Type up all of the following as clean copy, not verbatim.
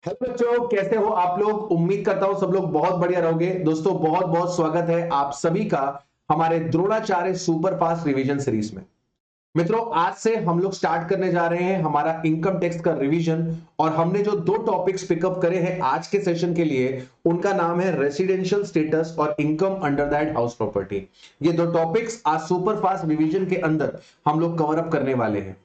Hello बच्चों, कैसे हो आप लोग। उम्मीद करता हूं सब लोग बहुत बढ़िया रहोगे। दोस्तों बहुत बहुत स्वागत है आप सभी का हमारे Dronacharya super fast revision series में। मित्रों, आज से हम लोग स्टार्ट करने जा रहे हैं हमारा इनकम टैक्स का रिवीजन। और हमने जो दो टॉपिक्स पिकअप करे हैं आज के सेशन के लिए, उनका नाम है रेसिडेंशियल स्टेटस और income under that house property. ये दो टॉपिक्स आज सुपर फास्ट रिवीजन के अंदर हम लोग कवर अप करने वाले हैं।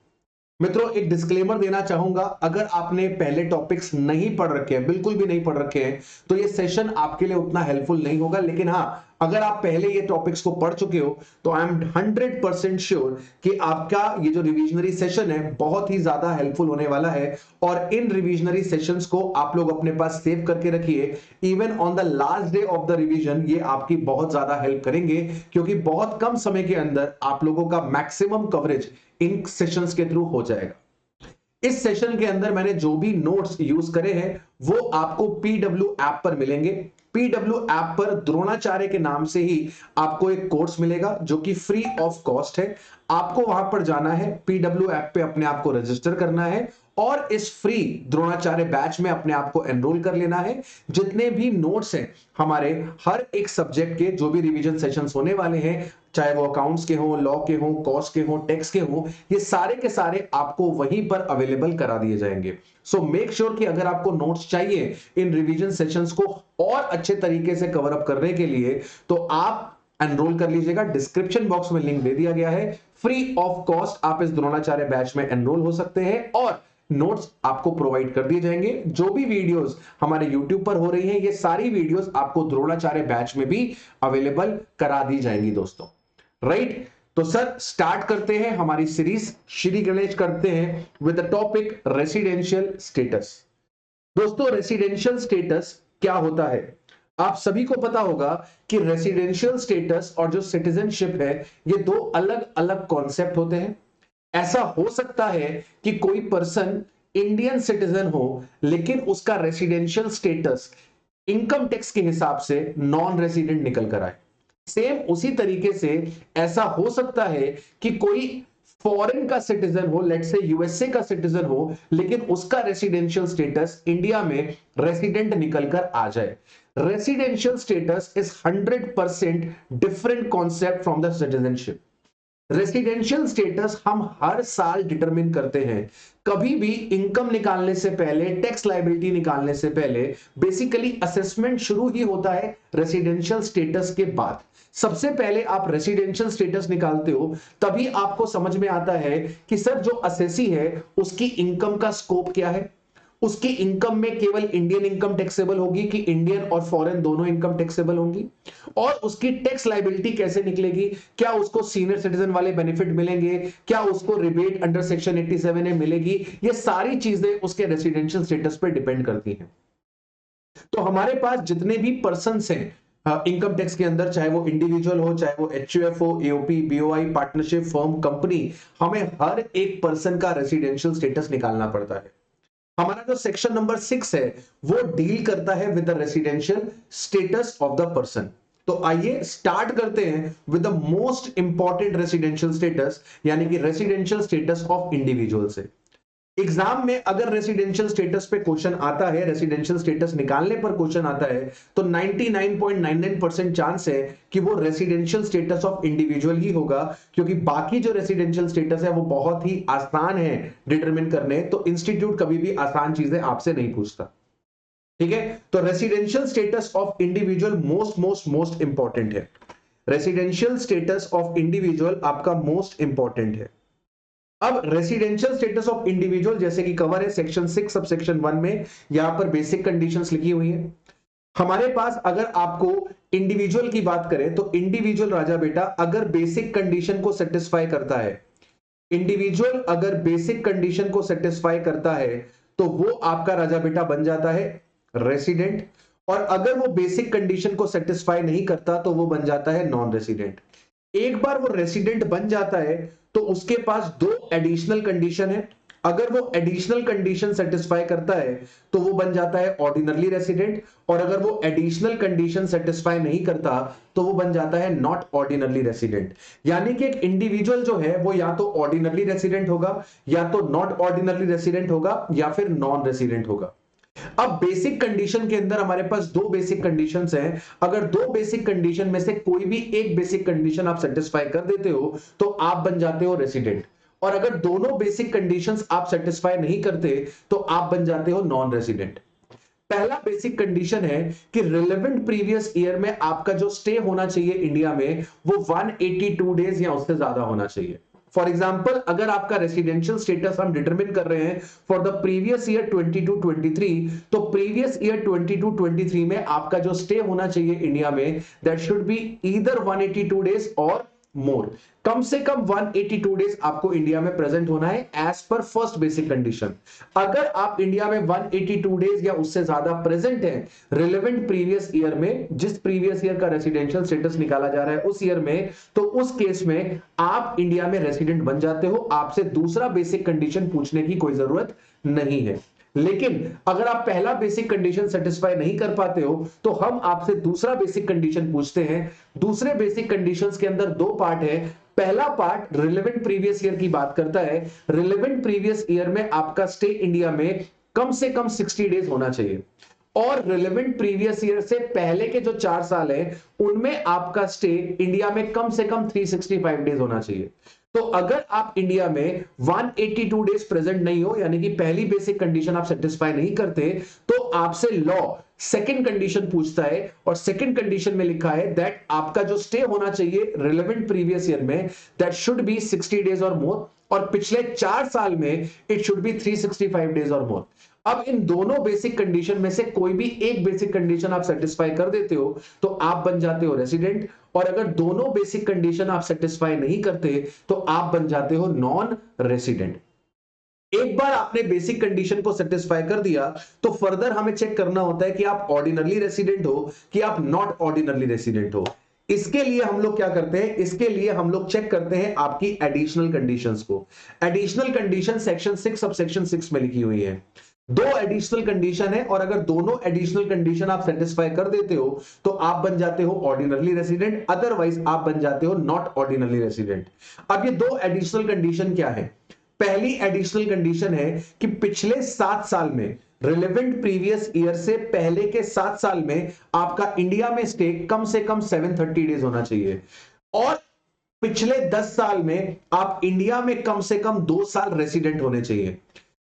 मित्रों, एक डिस्क्लेमर देना चाहूंगा, अगर आपने पहले टॉपिक्स नहीं पढ़ रखे हैं, बिल्कुल भी नहीं पढ़ रखे हैं, तो ये सेशन आपके लिए उतना हेल्पफुल नहीं होगा। लेकिन हाँ, अगर आप पहले ये टॉपिक्स को पढ़ चुके हो तो आई एम 100% श्योर कि आपका ये जो रिविजनरी सेशन है बहुत ही ज्यादा हेल्पफुल होने वाला है। और इन रिविजनरी सेशंस को आप लोग अपने पास सेव करके रखिए। Even on the last day of the revision ये आपकी बहुत ज्यादा हेल्प करेंगे, क्योंकि बहुत कम समय के अंदर आप लोगों का मैक्सिमम कवरेज इन सेशंस के थ्रू हो जाएगा। इस सेशन के अंदर मैंने जो भी नोट्स यूज करे हैं वो आपको पीडब्ल्यू ऐप पर मिलेंगे। पीडब्ल्यू ऐप पर द्रोणाचार्य के नाम से ही आपको एक कोर्स मिलेगा जो कि फ्री ऑफ कॉस्ट है। आपको वहां पर जाना है, पीडब्ल्यू ऐप पे अपने आप को रजिस्टर करना है और इस फ्री द्रोणाचार्य बैच में अपने आप को एनरोल कर लेना है। जितने भी नोट्स हैं हमारे हर एक सब्जेक्ट के, जो भी रिवीजन सेशंस होने वाले हैं, चाहे वो अकाउंट्स के हो, लॉ के हो, कॉस्ट के हो, टैक्स के हो, ये सारे के सारे आपको वहीं पर अवेलेबल करा दिए जाएंगे। सो मेक श्योर कि अगर आपको नोट्स चाहिए इन रिवीजन सेशंस को और अच्छे तरीके से कवर अप करने के लिए, तो आप एनरोल कर लीजिएगा। डिस्क्रिप्शन बॉक्स में लिंक दे दिया गया है। फ्री ऑफ कॉस्ट आप इस द्रोणाचार्य बैच में एनरोल हो सकते हैं और नोट्स आपको प्रोवाइड कर दिए जाएंगे। जो भी वीडियोस हमारे YouTube पर हो रही हैं, ये सारी वीडियोस आपको द्रोणाचार्य बैच में भी अवेलेबल करा दी जाएंगी दोस्तों। राइट, तो सर स्टार्ट करते हैं हमारी सीरीज। श्री गणेश करते हैं with the topic residential status. दोस्तों, रेसिडेंशियल स्टेटस क्या होता है? आप सभी को पता होगा कि रेसिडेंशियल स्टेटस और जो सिटीजनशिप है, ये दो अलग अलग कॉन्सेप्ट होते हैं। ऐसा हो सकता है कि कोई पर्सन इंडियन सिटीजन हो लेकिन उसका रेसिडेंशियल स्टेटस इनकम टैक्स के हिसाब से नॉन रेसिडेंट निकल कर आए। सेम उसी तरीके से ऐसा हो सकता है कि कोई फॉरेन का सिटीजन हो, लेट से यूएसए का सिटीजन हो, लेकिन उसका रेसिडेंशियल स्टेटस इंडिया में रेसिडेंट निकलकर आ जाए। Residential status is 100% different concept from the citizenship. Residential status हम हर साल डिटरमिन करते हैं। कभी भी इनकम निकालने से पहले, टैक्स लायबिलिटी निकालने से पहले बेसिकली असेसमेंट शुरू ही होता है रेसिडेंशियल स्टेटस के बाद। सबसे पहले आप रेसिडेंशियल स्टेटस निकालते हो, तभी आपको समझ में आता है कि सर जो असेसी है उसकी इनकम का स्कोप क्या है। उसकी इनकम में केवल इंडियन इनकम टैक्सेबल होगी कि इंडियन और फॉरेन दोनों इनकम टैक्सेबल होंगी, और उसकी टैक्स लायबिलिटी कैसे निकलेगी। क्या उसको सीनियर सिटीजन वाले बेनिफिट मिलेंगे, क्या उसको रिबेट अंडर सेक्शन 87A मिलेगी। ये सारी चीजें उसके रेसिडेंशियल स्टेटस पर डिपेंड करती हैं। तो हमारे पास जितने भी पर्सन हैं इनकम टैक्स के अंदर, चाहे वो इंडिविजुअल हो, चाहे वो एचयूएफ हो, AOP, BOI, partnership, firm, company, हमें हर एक पर्सन का रेसिडेंशियल स्टेटस निकालना पड़ता है। हमारा जो सेक्शन नंबर 6 है वो डील करता है with the residential status of the person. तो आइए स्टार्ट करते हैं with the most important residential status, यानी कि रेसिडेंशियल स्टेटस ऑफ इंडिविजुअल से। एग्जाम में अगर रेसिडेंशियल स्टेटस पे क्वेश्चन आता है, रेसिडेंशियल स्टेटस निकालने पर क्वेश्चन आता है, तो 99.99% चांस है कि वो रेसिडेंशियल स्टेटस ऑफ इंडिविजुअल ही होगा। क्योंकि बाकी जो रेसिडेंशियल स्टेटस है वो बहुत ही आसान है डिटरमिन करने, तो इंस्टीट्यूट कभी भी आसान चीजें आपसे नहीं पूछता। ठीक है, तो residential status of individual most most most important है। रेसिडेंशियल स्टेटस ऑफ इंडिविजुअल आपका मोस्ट इंपॉर्टेंट है। अब रेसिडेंशियल स्टेटस ऑफ इंडिविजुअल जैसे कि कवर है सेक्शन 6 सब सेक्शन 1 में, यहां पर बेसिक कंडीशंस लिखी हुई है हमारे पास। अगर आपको इंडिविजुअल की बात करें तो इंडिविजुअल राजा बेटा अगर बेसिक कंडीशन को सेटिस्फाई करता है, इंडिविजुअल अगर बेसिक कंडीशन को सेटिस्फाई करता है तो वो आपका राजा बेटा बन जाता है रेसिडेंट। और अगर वो बेसिक कंडीशन को सेटिस्फाई नहीं करता तो वो बन जाता है नॉन रेसिडेंट। एक बार वो रेसिडेंट बन जाता है तो उसके पास दो एडिशनल कंडीशन है। अगर वो एडिशनल कंडीशन सेटिस्फाई करता है तो वो बन जाता है ऑर्डिनरली रेसिडेंट, और अगर वो एडिशनल कंडीशन सेटिस्फाई नहीं करता तो वो बन जाता है नॉट ऑर्डिनरली रेसिडेंट। यानी कि एक इंडिविजुअल जो है वो या तो ऑर्डिनरली रेसिडेंट होगा, या तो नॉट ऑर्डिनरली रेसिडेंट होगा, या फिर नॉन रेसिडेंट होगा। अब बेसिक कंडीशन के अंदर हमारे पास दो बेसिक कंडीशंस हैं। अगर दो बेसिक कंडीशन में से कोई भी एक बेसिक कंडीशन आप सेटिस्फाई कर देते हो तो आप बन जाते हो रेसिडेंट, और अगर दोनों बेसिक कंडीशंस आप सेटिस्फाई नहीं करते तो आप बन जाते हो नॉन रेसिडेंट। पहला बेसिक कंडीशन है कि रिलेवेंट प्रीवियस ईयर में आपका जो स्टे होना चाहिए इंडिया में वो 182 डेज या उससे ज्यादा होना चाहिए। फॉर एग्जाम्पल, अगर आपका रेसिडेंशियल स्टेटस हम डिटरमिन कर रहे हैं फॉर द प्रीवियस ईयर 22-23, तो प्रीवियस ईयर 22-23 में आपका जो स्टे होना चाहिए इंडिया में that should be either 182 days और मोर। कम से कम 182 डेज आपको इंडिया में प्रेजेंट होना है as per first basic condition. अगर आप इंडिया में 182 डेज या उससे ज्यादा प्रेजेंट है रिलेवेंट प्रीवियस ईयर में, जिस प्रीवियस ईयर का रेसिडेंशियल स्टेटस निकाला जा रहा है उस ईयर में, तो उस केस में आप इंडिया में रेसिडेंट बन जाते हो। आपसे दूसरा बेसिक कंडीशन पूछने की कोई जरूरत नहीं है। लेकिन अगर आप पहला बेसिक कंडीशन सेटिस्फाई नहीं कर पाते हो तो हम आपसे दूसरा बेसिक कंडीशन पूछते हैं। दूसरे बेसिक कंडीशंस के अंदर दो पार्ट है। पहला पार्ट रिलेवेंट प्रीवियस ईयर की बात करता है। रिलेवेंट प्रीवियस ईयर में आपका स्टे इंडिया में कम से कम 60 डेज होना चाहिए, और रिलेवेंट प्रीवियस ईयर से पहले के जो 4 साल है उनमें आपका स्टे इंडिया में कम से कम 365 डेज होना चाहिए। तो अगर आप इंडिया में 182 डेज प्रेजेंट नहीं हो, यानी कि पहली बेसिक कंडीशन आप सेटिस्फाई नहीं करते, तो आपसे लॉ सेकंड कंडीशन पूछता है, और सेकंड कंडीशन में लिखा है दैट आपका जो स्टे होना चाहिए रिलेवेंट प्रीवियस ईयर में दैट शुड बी 60 डेज और मोर, और पिछले 4 साल में इट शुड बी 365 डेज और मोर। अब इन दोनों बेसिक कंडीशन में से कोई भी एक बेसिक कंडीशन आप सेटिस्फाई कर देते हो तो आप बन जाते हो रेसिडेंट, और अगर दोनों बेसिक कंडीशन आप सेटिस्फाई नहीं करते तो आप बन जाते हो नॉन रेसिडेंट। एक बार आपने बेसिक कंडीशन को सेटिस्फाई कर दिया तो फर्दर हमें चेक करना होता है कि आप ऑर्डिनरली रेसिडेंट हो कि आप नॉट ऑर्डिनरली रेसिडेंट हो। इसके लिए हम लोग क्या करते हैं, इसके लिए हम लोग चेक करते हैं आपकी एडिशनल कंडीशंस को। Additional condition section 6 sub section 6 में लिखी हुई है। दो एडिशनल कंडीशन है, और अगर दोनों एडिशनल कंडीशन आप सेटिस्फाई कर देते हो तो आप बन जाते हो ऑर्डिनरली रेसिडेंट, अदरवाइज आप बन जाते हो नॉट ऑर्डिनरली रेसिडेंट। अब ये दो एडिशनल कंडीशन क्या है? पहली एडिशनल कंडीशन है कि पिछले 7 साल में, रिलेवेंट प्रीवियस ईयर से पहले के 7 साल में आपका इंडिया में स्टे कम से कम 730 डेज होना चाहिए, और पिछले 10 साल में आप इंडिया में कम से कम 2 साल रेसिडेंट होने चाहिए।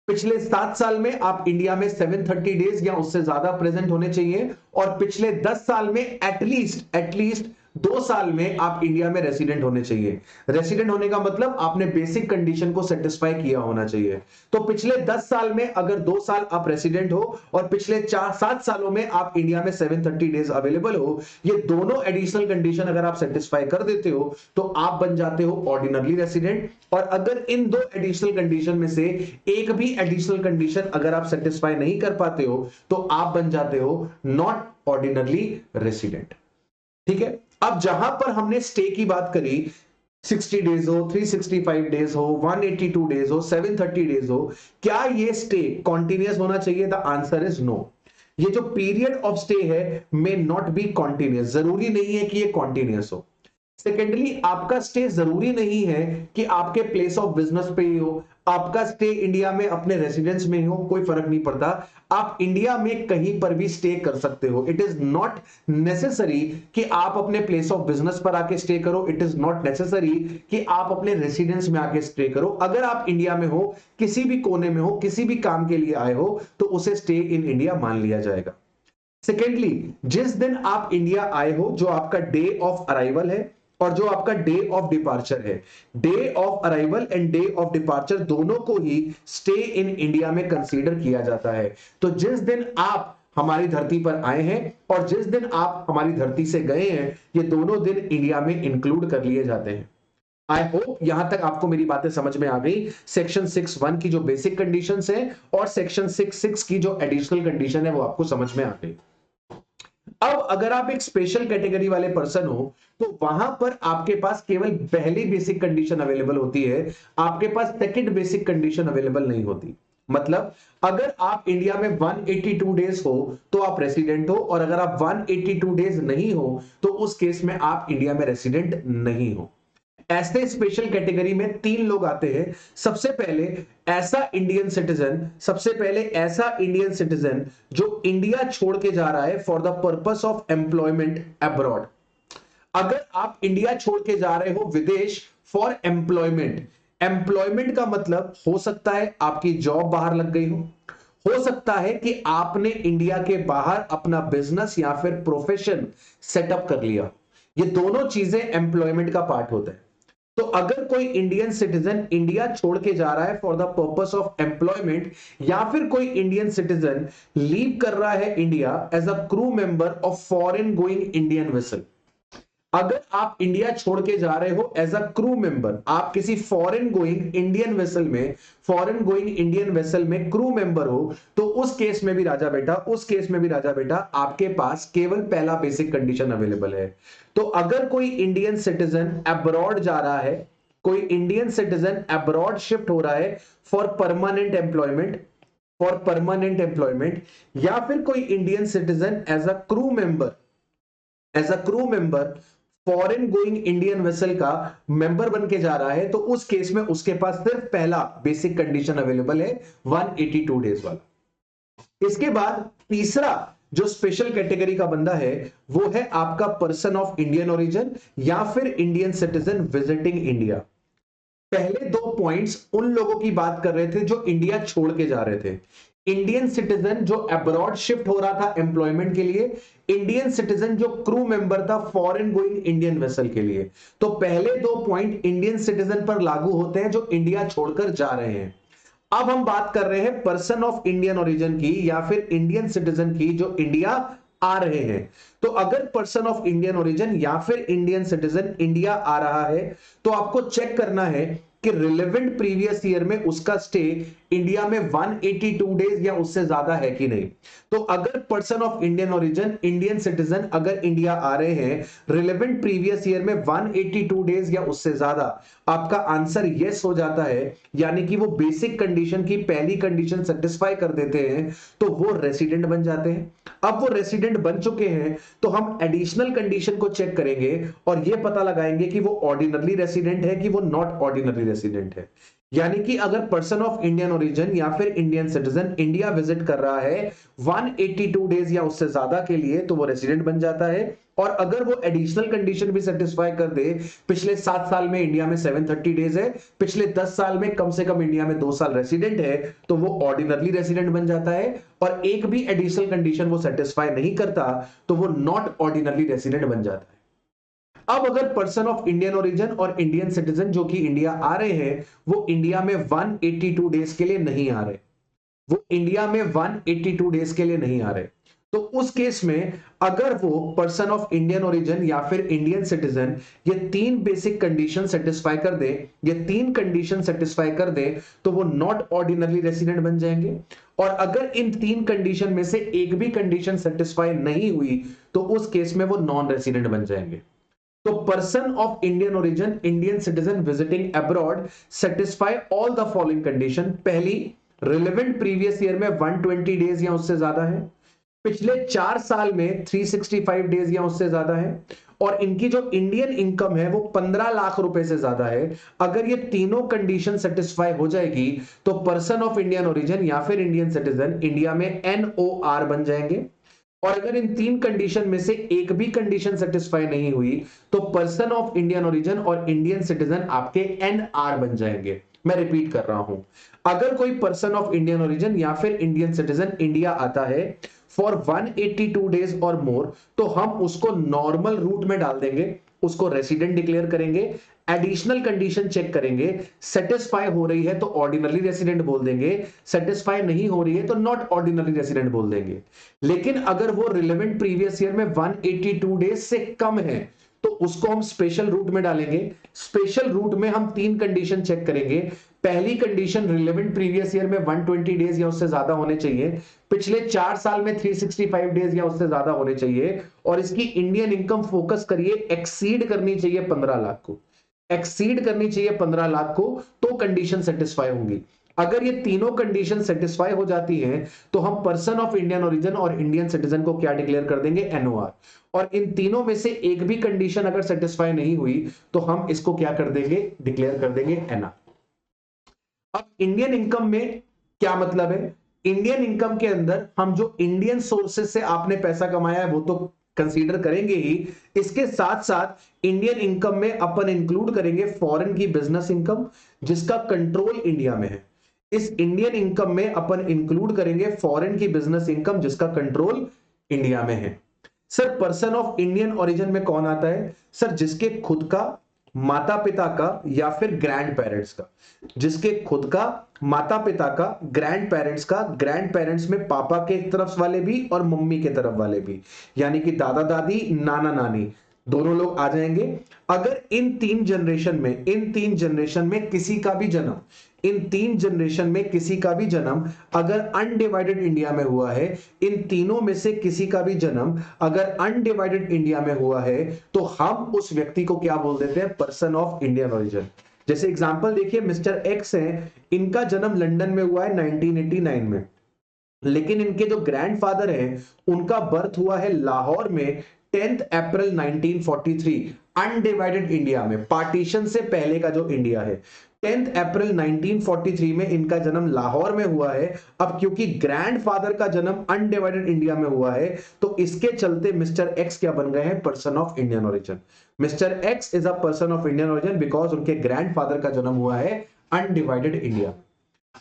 पिछले 7 साल में आप इंडिया में 730 डेज या उससे ज्यादा प्रेजेंट होने चाहिए, और पिछले 10 साल में एटलीस्ट 2 साल में आप इंडिया में रेसिडेंट होने चाहिए। रेसिडेंट होने का मतलब आपने बेसिक कंडीशन को सेटिस्फाई किया होना चाहिए। तो पिछले 10 साल में अगर 2 साल आप रेसिडेंट हो और पिछले 7 सालों में आप इंडिया में 730 डेज अवेलेबल हो, ये दोनों एडिशनल कंडीशन अगर आप सेटिस्फाई कर देते हो तो आप बन जाते हो ऑर्डिनरली रेसिडेंट। और अगर इन दो एडिशनल कंडीशन में से एक भी एडिशनल कंडीशन अगर आप सेटिस्फाई नहीं कर पाते हो तो आप बन जाते हो नॉट ऑर्डिनरली रेसिडेंट। ठीक है, अब जहां पर हमने स्टे की बात करी, 60 डेज हो, 365 डेज हो, 182 डेज हो, 730 डेज हो, क्या ये स्टे कॉन्टिन्यूअस होना चाहिए? The answer is no. ये जो पीरियड ऑफ स्टे है मे नॉट बी कॉन्टिन्यूअस, जरूरी नहीं है कि ये कॉन्टिन्यूअस हो। सेकेंडली, आपका स्टे जरूरी नहीं है कि आपके प्लेस ऑफ बिजनेस पे ही हो, आपका स्टे इंडिया में अपने रेसिडेंस में ही हो, कोई फर्क नहीं पड़ता। आप इंडिया में कहीं पर भी स्टे कर सकते हो। इट इज नॉट नेसेसरी कि आप अपने प्लेस ऑफ बिजनेस पर आके स्टे करो, इट इज नॉट नेसेसरी कि आप अपने रेसिडेंस में आके स्टे करो। अगर आप इंडिया में हो, किसी भी कोने में हो, किसी भी काम के लिए आए हो, तो उसे स्टे इन इंडिया मान लिया जाएगा। सेकेंडली, जिस दिन आप इंडिया आए हो, जो आपका डे ऑफ अराइवल है और जो आपका डे ऑफ डिपार्चर है, day of arrival and day of departure दोनों को ही स्टे इन इंडिया में कंसीडर किया जाता है। तो जिस दिन आप हमारी धरती पर आए हैं और जिस दिन आप हमारी धरती से गए हैं, ये दोनों दिन इंडिया में इंक्लूड कर लिए जाते हैं। आई होप यहां तक आपको मेरी बातें समझ में आ गई। सेक्शन 6(1) की जो बेसिक कंडीशंस हैं और सेक्शन 6(6) की जो एडिशनल कंडीशन है वो आपको समझ में आ गई। अब अगर आप एक स्पेशल कैटेगरी वाले पर्सन हो तो वहां पर आपके पास केवल पहली बेसिक कंडीशन अवेलेबल होती है, आपके पास सेकंड बेसिक कंडीशन अवेलेबल नहीं होती। मतलब अगर आप इंडिया में 182 डेज हो तो आप रेसिडेंट हो, और अगर आप 182 डेज नहीं हो तो उस केस में आप इंडिया में रेसिडेंट नहीं हो। ऐसे स्पेशल कैटेगरी में 3 लोग आते हैं। सबसे पहले ऐसा इंडियन सिटीजन जो इंडिया छोड़ के जा रहा है for the purpose of employment abroad. अगर आप इंडिया छोड़ के जा रहे हो विदेश फॉर एम्प्लॉयमेंट का मतलब हो सकता है आपकी जॉब बाहर लग गई हो सकता है कि आपने इंडिया के बाहर अपना बिजनेस या फिर प्रोफेशन सेटअप कर लिया। ये दोनों चीजें एम्प्लॉयमेंट का पार्ट होता है। तो अगर कोई इंडियन सिटीजन इंडिया छोड़ के जा रहा है for the purpose of employment, या फिर कोई इंडियन सिटीजन लीव कर रहा है India as a crew member of foreign going Indian vessel. अगर आप इंडिया छोड़ के जा रहे हो एज अ क्रू मेंबर, आप किसी फॉरेन गोइंग इंडियन वेसल में क्रू मेंबर हो, तो उस केस में भी राजा बेटा आपके पास केवल पहला बेसिक कंडीशन अवेलेबल है। तो अगर कोई इंडियन सिटीजन अब्रॉड जा रहा है, कोई इंडियन सिटीजन अब्रॉड शिफ्ट हो रहा है फॉर परमानेंट एम्प्लॉयमेंट, या फिर कोई Indian citizen as a crew member foreign going Indian vessel का मेंबर बन के जा रहा है, तो उस केस में उसके पास सिर्फ पहला बेसिक कंडीशन अवेलेबल है 182 डेज वाला। इसके बाद तीसरा जो स्पेशल कैटेगरी का बंदा है वो है आपका पर्सन ऑफ इंडियन ओरिजिन या फिर इंडियन सिटीजन विजिटिंग इंडिया। पहले 2 पॉइंट्स उन लोगों की बात कर रहे थे जो इंडिया छोड़ के जा रहे थे। इंडियन सिटीजन जो अब्रॉड शिफ्ट हो रहा था एम्प्लॉयमेंट के लिए, इंडियन सिटीजन जो क्रू मेंबर था फॉरेन गोइंग इंडियन वेसल के लिए। तो पहले 2 पॉइंट इंडियन सिटीजन पर लागू होते हैं जो इंडिया छोड़कर जा रहे हैं। अब हम बात कर रहे हैं पर्सन ऑफ इंडियन ओरिजिन की या फिर इंडियन सिटीजन की जो इंडिया आ रहे हैं। तो अगर पर्सन ऑफ इंडियन ओरिजिन या फिर इंडियन सिटीजन इंडिया आ रहा है, तो आपको चेक करना है कि रिलेवेंट प्रीवियस ईयर में उसका स्टे इंडिया में 182 डेज या उससे ज्यादा है कि नहीं। तो अगर person of Indian origin Indian citizen अगर इंडिया आ रहे हैं रिलेवेंट प्रीवियस ईयर में 182 डेज या उससे ज्यादा, आपका आंसर यस हो जाता है, यानी कि वो बेसिक कंडीशन की पहली कंडीशन सेटिस्फाई कर देते हैं, तो वो रेसिडेंट बन जाते हैं। अब वो रेसिडेंट बन चुके हैं तो हम एडिशनल कंडीशन को चेक करेंगे और ये पता लगाएंगे कि वो ऑर्डिनरी रेसिडेंट है कि वो नॉट ऑर्डिनरी रेसिडेंट है। यानी कि अगर पर्सन ऑफ इंडियन ओरिजिन या फिर इंडियन सिटीजन इंडिया विजिट कर रहा है 182 डेज या उससे ज्यादा के लिए, तो वो रेसिडेंट बन जाता है। और अगर वो एडिशनल कंडीशन भी सेटिस्फाई कर दे, पिछले 7 साल में इंडिया में 730 डेज है, पिछले 10 साल में कम से कम इंडिया में 2 साल रेसिडेंट है, तो वो ऑर्डिनरली रेसिडेंट बन जाता है। और एक भी एडिशनल कंडीशन वो सेटिस्फाई नहीं करता तो वो नॉट ऑर्डिनरली रेसिडेंट बन जाता है। अब अगर पर्सन ऑफ इंडियन ओरिजिन और इंडियन सिटीजन जो कि इंडिया आ रहे हैं वो इंडिया में 182 डेज के लिए नहीं आ रहे, वो इंडिया में 182 डेज के लिए नहीं आ रहे, तो उस केस में अगर वो पर्सन ऑफ इंडियन ओरिजिन या फिर इंडियन सिटीजन ये 3 बेसिक कंडीशन सेटिस्फाई कर दे, तो वो नॉट ऑर्डिनरी रेसिडेंट बन जाएंगे। और अगर इन 3 कंडीशन में से एक भी कंडीशन सेटिस्फाई नहीं हुई तो उस केस में वो नॉन रेसिडेंट बन जाएंगे। तो person of Indian origin Indian citizen visiting abroad satisfy all the following condition. पहली, रिलेवेंट प्रीवियस ईयर में 120 डेज या उससे ज्यादा है, पिछले 4 साल में 365 डेज या उससे ज्यादा है, और इनकी जो इंडियन इनकम है वो 15 लाख रुपए से ज्यादा है। अगर ये तीनों कंडीशन सेटिस्फाई हो जाएगी तो पर्सन ऑफ इंडियन ओरिजिन या फिर इंडियन सिटीजन इंडिया में NOR बन जाएंगे। और अगर इन 3 कंडीशन में से एक भी कंडीशन सेटिस्फाई नहीं हुई तो पर्सन ऑफ इंडियन ओरिजिन और इंडियन सिटीजन आपके NR बन जाएंगे। मैं रिपीट कर रहा हूं, अगर कोई पर्सन ऑफ इंडियन ओरिजिन या फिर इंडियन सिटीजन इंडिया आता है फॉर 182 डेज और मोर, तो हम उसको नॉर्मल रूट में डाल देंगे, उसको रेसिडेंट डिक्लेयर करेंगे, एडिशनल कंडीशन चेक करेंगे, सेटिस्फाई हो रही है तो ऑर्डिनरी रेसिडेंट बोल देंगे, सेटिस्फाई नहीं हो रही है तो नॉट ऑर्डिनरी रेसिडेंट बोल देंगे। लेकिन अगर वो रिलेवेंट प्रीवियस ईयर में 182 डेज से कम है तो उसको हम स्पेशल रूट में डालेंगे। स्पेशल रूट में हम 3 कंडीशन चेक करेंगे। पहली कंडीशन, रिलेवेंट प्रीवियस ईयर में 120 डेज या उससे ज्यादा होने चाहिए, पिछले 4 साल में 365 डेज या उससे ज्यादा होने चाहिए, और इसकी इंडियन इनकम फोकस करिए एक्सीड करनी चाहिए 15 लाख को, एक्सीड करनी चाहिए 15 लाख को, तो कंडीशन सेटिस्फाई होंगी। अगर ये तीनों कंडीशन सेटिस्फाई हो जाती हैं तो हम पर्सन ऑफ इंडियन ओरिजिन और इंडियन सिटीजन को क्या डिक्लेयर कर देंगे, एनओआर। और इन तीनों में से एक भी कंडीशन अगर सेटिस्फाई नहीं हुई तो हम इसको क्या कर देंगे, डिक्लेयर कर देंगे एनआर। अब इंडियन इनकम में क्या मतलब है, इंडियन इनकम के अंदर हम जो इंडियन सोर्सेज से आपने पैसा कमाया है वो तो कंसीडर करेंगे ही, इसके साथ साथ इंडियन इनकम में अपन इंक्लूड करेंगे फॉरेन की बिजनेस इनकम जिसका कंट्रोल इंडिया में है। इस इंडियन इनकम में अपन इंक्लूड करेंगे फॉरेन की बिजनेस इनकम जिसका कंट्रोल इंडिया में है। Sir person of Indian origin में कौन आता है, सर जिसके खुद का, माता पिता का या फिर ग्रैंड पेरेंट्स का, जिसके खुद का, माता पिता का, ग्रैंड पेरेंट्स का, ग्रैंड पेरेंट्स में पापा के तरफ वाले भी और मम्मी के तरफ वाले भी, यानी कि दादा दादी नाना नानी दोनों लोग आ जाएंगे। अगर इन तीन जनरेशन में किसी का भी जन्म, इन तीन जनरेशन में किसी का भी जन्म अगर अनडिवाइडेड इंडिया में हुआ है, इन तीनों में से किसी का भी जन्म अगर अनडिवाइडेड इंडिया में हुआ है तो हम उस व्यक्ति को क्या बोल देते हैं, पर्सन ऑफ इंडियन ओरिजिन। जैसे एग्जांपल देखिए, मिस्टर एक्स हैं, इनका जन्म लंदन में हुआ है 1989 में, लेकिन इनके जो ग्रैंडफादर हैं उनका बर्थ हुआ है लाहौर में 10 अप्रैल 1943, अनडिवाइडेड इंडिया में, पार्टीशन से पहले का जो इंडिया है। 10 अप्रैल 1943 में इनका जन्म लाहौर में हुआ है। अब क्योंकि ग्रैंडफादर का जन्म अनडिवाइडेड इंडिया में हुआ है तो इसके चलते मिस्टर एक्स क्या बन गए हैं, person of Indian origin. Mister x is a person of Indian origin because उनके ग्रैंडफादर का जन्म हुआ है अनडिवाइडेड इंडिया।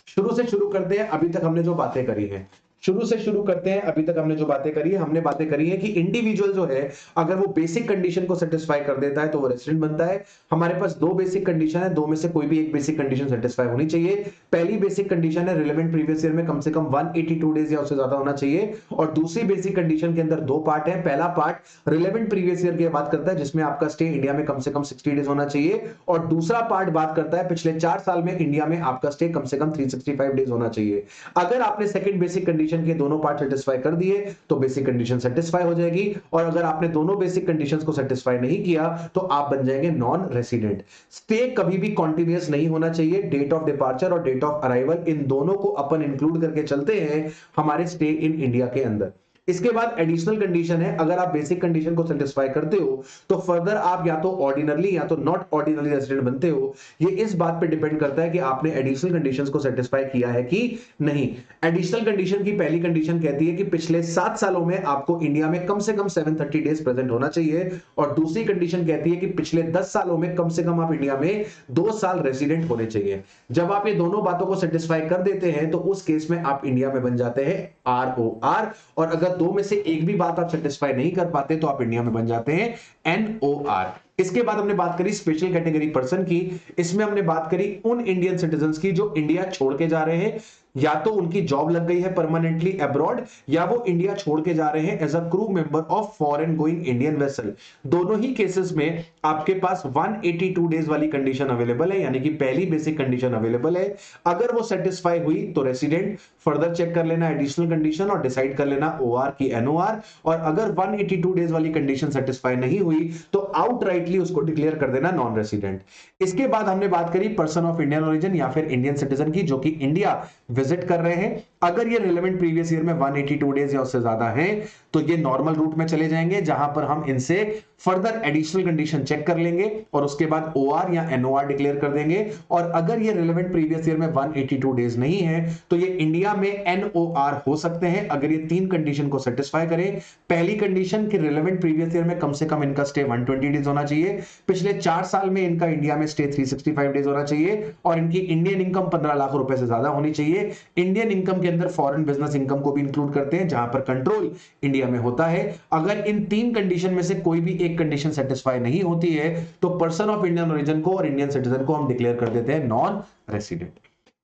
शुरू से शुरू करते हैं, अभी तक हमने जो बातें करी हैं, शुरू से शुरू करते हैं। अभी तक हमने जो बातें करी है, हमने बातें करी है कि इंडिविजुअल जो है अगर वो बेसिक कंडीशन को सेटिस्फाई कर देता है तो वो रेसिडेंट बनता है। हमारे पास दो बेसिक कंडीशन है, दो में से कोई भी एक बेसिक कंडीशन सेटिस्फाई होनी चाहिए। पहली बेसिक कंडीशन है रिलेवेंट प्रीवियस ईयर में कम से कम 182 डेज या उससे ज्यादा होना चाहिए। और दूसरी बेसिक कंडीशन के अंदर दो पार्ट है। पहला पार्ट रिलेवेंट प्रीवियस ईयर की बात करता है जिसमें आपका स्टे इंडिया में कम से कम 60 डेज होना चाहिए, और दूसरा पार्ट बात करता है पिछले 4 साल में इंडिया में आपका स्टे कम से कम 365 डेज होना चाहिए। अगर आपने सेकंड बेसिक कंडीशन के दोनों पार्ट सेटिस्फाई कर दिए तो बेसिक कंडीशन सेटिस्फाई हो जाएगी, और अगर आपने दोनों बेसिक कंडीशंस को सेटिस्फाई नहीं किया तो आप बन जाएंगे नॉन रेसिडेंट। स्टे कभी भी कॉन्टिन्यूअस नहीं होना चाहिए। डेट ऑफ डिपार्चर और डेट ऑफ अराइवल इन दोनों को अपन इंक्लूड करके चलते हैं हमारे स्टे इन इंडिया के अंदर। इसके बाद एडिशनल कंडीशन है, अगर आप बेसिक कंडीशन को सेटिस्फाई करते हो तो फर्दर आप या तो ऑर्डिनरली या तो नॉट ऑर्डिनरली रेजिडेंट बनते हो। ये इस बात पे डिपेंड करता है कि आपने एडिशनल कंडीशंस को सेटिस्फाई किया है कि नहीं। एडिशनल कंडीशन की पहली कंडीशन कहती है कि पिछले 7 सालों में आपको इंडिया में कम से कम 730 डेज प्रेजेंट होना चाहिए, और दूसरी कंडीशन कहती है कि पिछले 10 सालों में कम से कम आप इंडिया में 2 साल रेजिडेंट होने चाहिए। जब आप ये दोनों बातों को सेटिस्फाई कर देते हैं तो उस केस में आप इंडिया में बन जाते हैं ROR, और अगर दो में से एक भी बात आप सेटिस्फाई नहीं कर पाते तो आप इंडिया में बन जाते हैं NOR। इसके बाद हमने बात करी स्पेशल कैटेगरी पर्सन की। इसमें हमने बात करी उन इंडियन सिटीजन्स की जो इंडिया छोड़ के जा रहे हैं, या तो उनकी जॉब लग गई है परमानेंटली अब्रॉड, या वो इंडिया छोड़ के जा रहे हैं as a crew member of foreign going Indian vessel. दोनों ही केसेस में आपके पास 182 डेज वाली कंडीशन अवेलेबल है, यानी कि पहली बेसिक कंडीशन अवेलेबल है। अगर वो सेटिस्फाई हुई तो रेसिडेंट, फर्दर चेक कर लेना एडिशनल कंडीशन और डिसाइड कर लेना OR की NOR। और अगर 182 डेज वाली कंडीशन सेटिस्फाई नहीं हुई तो आउटराइटली उसको डिक्लेयर कर देना नॉन रेसिडेंट। इसके बाद हमने बात करी पर्सन ऑफ इंडियन ओरिजिन या फिर इंडियन सिटीजन की जो कि इंडिया विजिट कर रहे हैं। अगर ये रिलेवेंट प्रीवियस ईयर में 182 डेज या उससे ज्यादा है तो ये नॉर्मल रूट में चले जाएंगे, जहां पर हम इनसे फर्दर एडिशनल कंडीशन चेक कर लेंगे और उसके बाद OR या NOR डिक्लेयर कर देंगे। और अगर ये रिलेवेंट प्रीवियस ईयर में 182 डेज नहीं है तो ये इंडिया में NOR हो सकते हैं अगर ये तीन कंडीशन को सेटिस्फाई करें। पहली कंडीशन कि रिलेवेंट प्रीवियस ईयर में कम से कम इनका स्टे 120 डेज होना चाहिए, पिछले 4 साल में इनका इंडिया में स्टे 365 डेज होना चाहिए, और इनकी इंडियन इनकम 15 लाख रुपए से ज्यादा होनी चाहिए। इंडियन इनकम के अंदर फॉरेन बिजनेस इनकम को भी इंक्लूड करते हैं जहां पर कंट्रोल इंडिया में होता है। अगर इन तीन कंडीशन में से कोई भी एक कंडीशन सेटिस्फाई नहीं होती है तो पर्सन ऑफ इंडियन ओरिजिन को और इंडियन सिटीजन को हम डिक्लेयर कर देते हैं नॉन रेसिडेंट।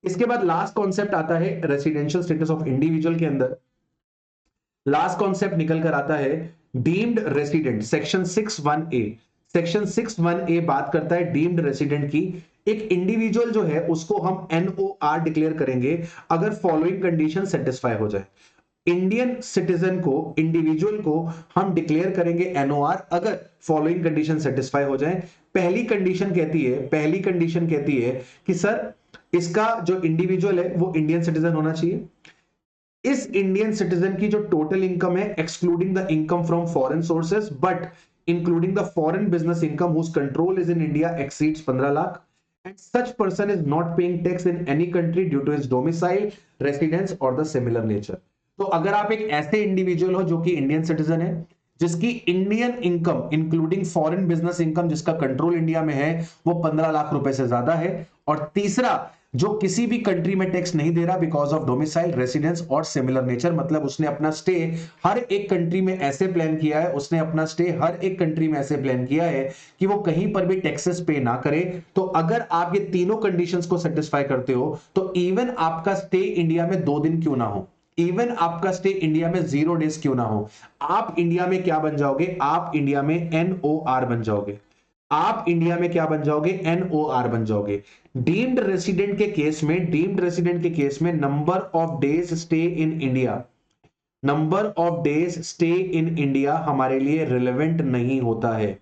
इसके बाद लास्ट कॉन्सेप्ट आता है रेसिडेंशियल स्टेटस ऑफ इंडिविजुअल के अंदर। लास्ट कॉन्सेप्ट निकल कर आता है deemed resident, section 61A। Section 61A बात करता है डीम्ड रेसिडेंट की। एक इंडिविजुअल जो है उसको हम NOR डिक्लेयर करेंगे अगर फॉलोइंग कंडीशन सेटिस्फाई हो जाए। इंडियन सिटीजन को, इंडिविजुअल को हम डिक्लेयर करेंगे NOR अगर फॉलोइंग कंडीशन सेटिस्फाई हो जाए। पहली कंडीशन कहती है कि सर इसका जो इंडिविजुअल है वो इंडियन सिटीजन होना चाहिए। इस इंडियन सिटीजन की जो टोटल इनकम है excluding the income from foreign sources but including the foreign business income whose control is in India exceeds 15 lakh and such person is not paying tax in any country due to his domicile residence और the similar nature. तो अगर आप एक ऐसे individual हो जो कि Indian citizen है, जिसकी Indian income including foreign business income जिसका कंट्रोल इंडिया में है वो 15 लाख रुपए से ज्यादा है, और तीसरा जो किसी भी कंट्री में टैक्स नहीं दे रहा बिकॉज ऑफ डोमिसाइल रेसिडेंस और सिमिलर नेचर, मतलब उसने अपना स्टे हर एक कंट्री में ऐसे प्लान किया है, उसने अपना स्टे हर एक कंट्री में ऐसे प्लान किया है कि वो कहीं पर भी टैक्सेस पे ना करे। तो अगर आप ये तीनों कंडीशंस को सेटिस्फाई करते हो तो इवन आपका स्टे इंडिया में 2 दिन क्यों ना हो, इवन आपका स्टे इंडिया में 0 डेज क्यों ना हो, आप इंडिया में क्या बन जाओगे, आप इंडिया में एनओआर बन जाओगे। आप इंडिया में क्या बन जाओगे, एनओआर बन जाओगे। डीम्ड रेसिडेंट के केस में, डीम्ड रेसिडेंट के केस में number of days stay in India, number of days stay in India हमारे लिए रिलेवेंट नहीं होता है।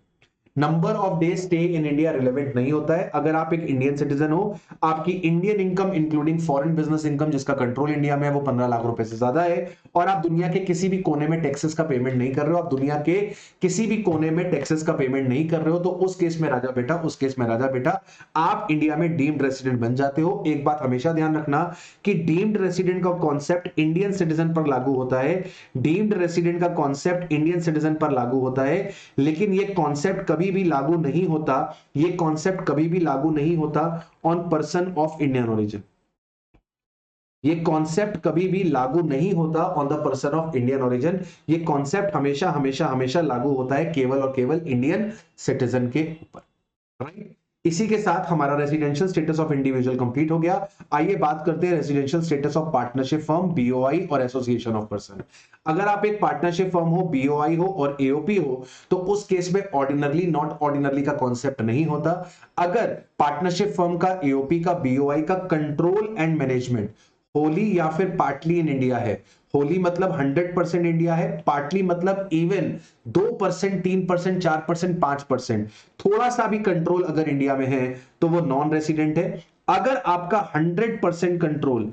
Number of days stay in India relevant नहीं होता है। अगर आप एक इंडियन सिटीजन हो, आपकी Indian income including foreign business income जिसका कंट्रोल इंडिया में है वो 15 लाख रुपए से ज्यादा है, और आप दुनिया के किसी भी कोने में टैक्सेस का पेमेंट नहीं कर रहे हो, आप दुनिया के किसी भी कोने में टैक्सेस का पेमेंट नहीं कर रहे हो, तो उस केस में राजा बेटा, उस केस में राजा बेटा आप इंडिया में डीम्ड रेसिडेंट बन जाते हो। एक बात हमेशा ध्यान रखना कि डीम्ड रेसिडेंट का कॉन्सेप्ट इंडियन सिटीजन पर लागू होता है, डीम्ड रेसिडेंट का कॉन्सेप्ट इंडियन सिटीजन पर लागू होता है, लेकिन ये कॉन्सेप्ट कभी भी लागू नहीं होता, ये कॉन्सेप्ट कभी भी लागू नहीं होता on person of Indian origin. ये कॉन्सेप्ट कभी भी लागू नहीं होता on the person of Indian origin. ये कॉन्सेप्ट हमेशा हमेशा हमेशा लागू होता है केवल और केवल इंडियन सिटीजन के ऊपर, राइट। इसी के साथ हमारा residential status of individual complete हो गया। आइए बात करते हैं residential status of partnership firm, BOI और एसोसिएशन ऑफ पर्सन। अगर आप एक पार्टनरशिप फर्म हो, बीओआई हो और एओपी हो, तो उस केस में ऑर्डिनरली नॉट ऑर्डिनरली का कॉन्सेप्ट नहीं होता। अगर पार्टनरशिप फर्म का, एओपी का, बीओआई का कंट्रोल एंड मैनेजमेंट होली या फिर पार्टली इन इंडिया है, होली मतलब 100% इंडिया है, पार्टली मतलब इवन 2%, 3%, 4%, 5%, थोड़ा सा भी कंट्रोल अगर इंडिया में है तो वो नॉन रेसिडेंट है। अगर आपका 100% control,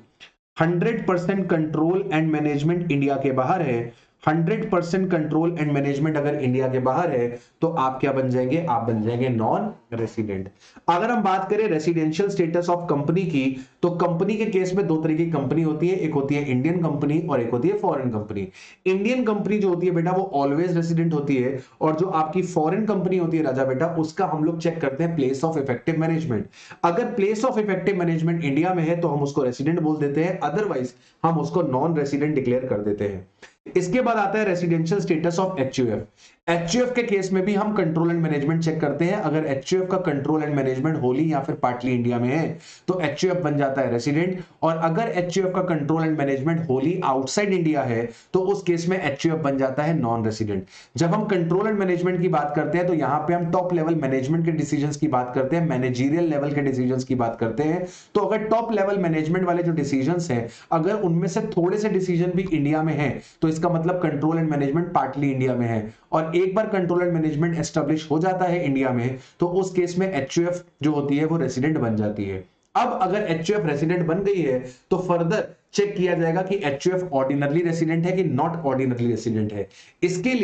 100% control and management India के बाहर है, 100% कंट्रोल एंड मैनेजमेंट अगर इंडिया के बाहर है, तो आप क्या बन जाएंगे, आप बन जाएंगे नॉन रेसिडेंट। अगर हम बात करें रेसिडेंशियल स्टेटस ऑफ कंपनी की, तो कंपनी के केस में 2 तरह की कंपनी होती है, एक होती है इंडियन कंपनी और एक होती है फॉरेन कंपनी। इंडियन कंपनी जो होती है बेटा वो ऑलवेज रेसिडेंट होती है, और जो आपकी फॉरेन कंपनी होती है राजा बेटा, उसका हम लोग चेक करते हैं प्लेस ऑफ इफेक्टिव मैनेजमेंट। अगर place of effective management India में है तो हम उसको रेसिडेंट बोल देते हैं, अदरवाइज हम उसको नॉन रेसिडेंट डिक्लेयर कर देते हैं। इसके बाद आता है residential status of HUF. HUF के केस में भी हम कंट्रोल एंड मैनेजमेंट चेक करते हैं। अगर एचयूएफ का कंट्रोल एंड मैनेजमेंट होली या फिर पार्टली इंडिया में है तो एचयूएफ बन जाता है रेसिडेंट, और अगर एचयूएफ का control and management Holi outside India है तो उस केस में एचयूएफ बन जाता है नॉन रेसिडेंट। जब हम कंट्रोल एंड मैनेजमेंट की बात करते हैं तो यहां पे हम टॉप लेवल मैनेजमेंट के डिसीजंस की बात करते हैं, मैनेजरियल लेवल के डिसीजंस की बात करते हैं। तो अगर टॉप लेवल मैनेजमेंट वाले जो डिसीजंस हैं, अगर उनमें से थोड़े से डिसीजन भी इंडिया में है तो इसका मतलब control and management partly India में है। और एक बार कंट्रोल एंड मैनेजमेंट एस्टेब्लिश हो जाता है इंडिया में तो उस केस में एचयूएफ जो होती है वो रेसिडेंट बन जाती है। अब अगर एचयूएफ रेसिडेंट बन गई है तो फर्दर चेक किया जाएगा कि एचयूएफ ऑर्डिनरली रेसिडेंट है कि नॉट ऑर्डिनरली रेसिडेंट है। इसके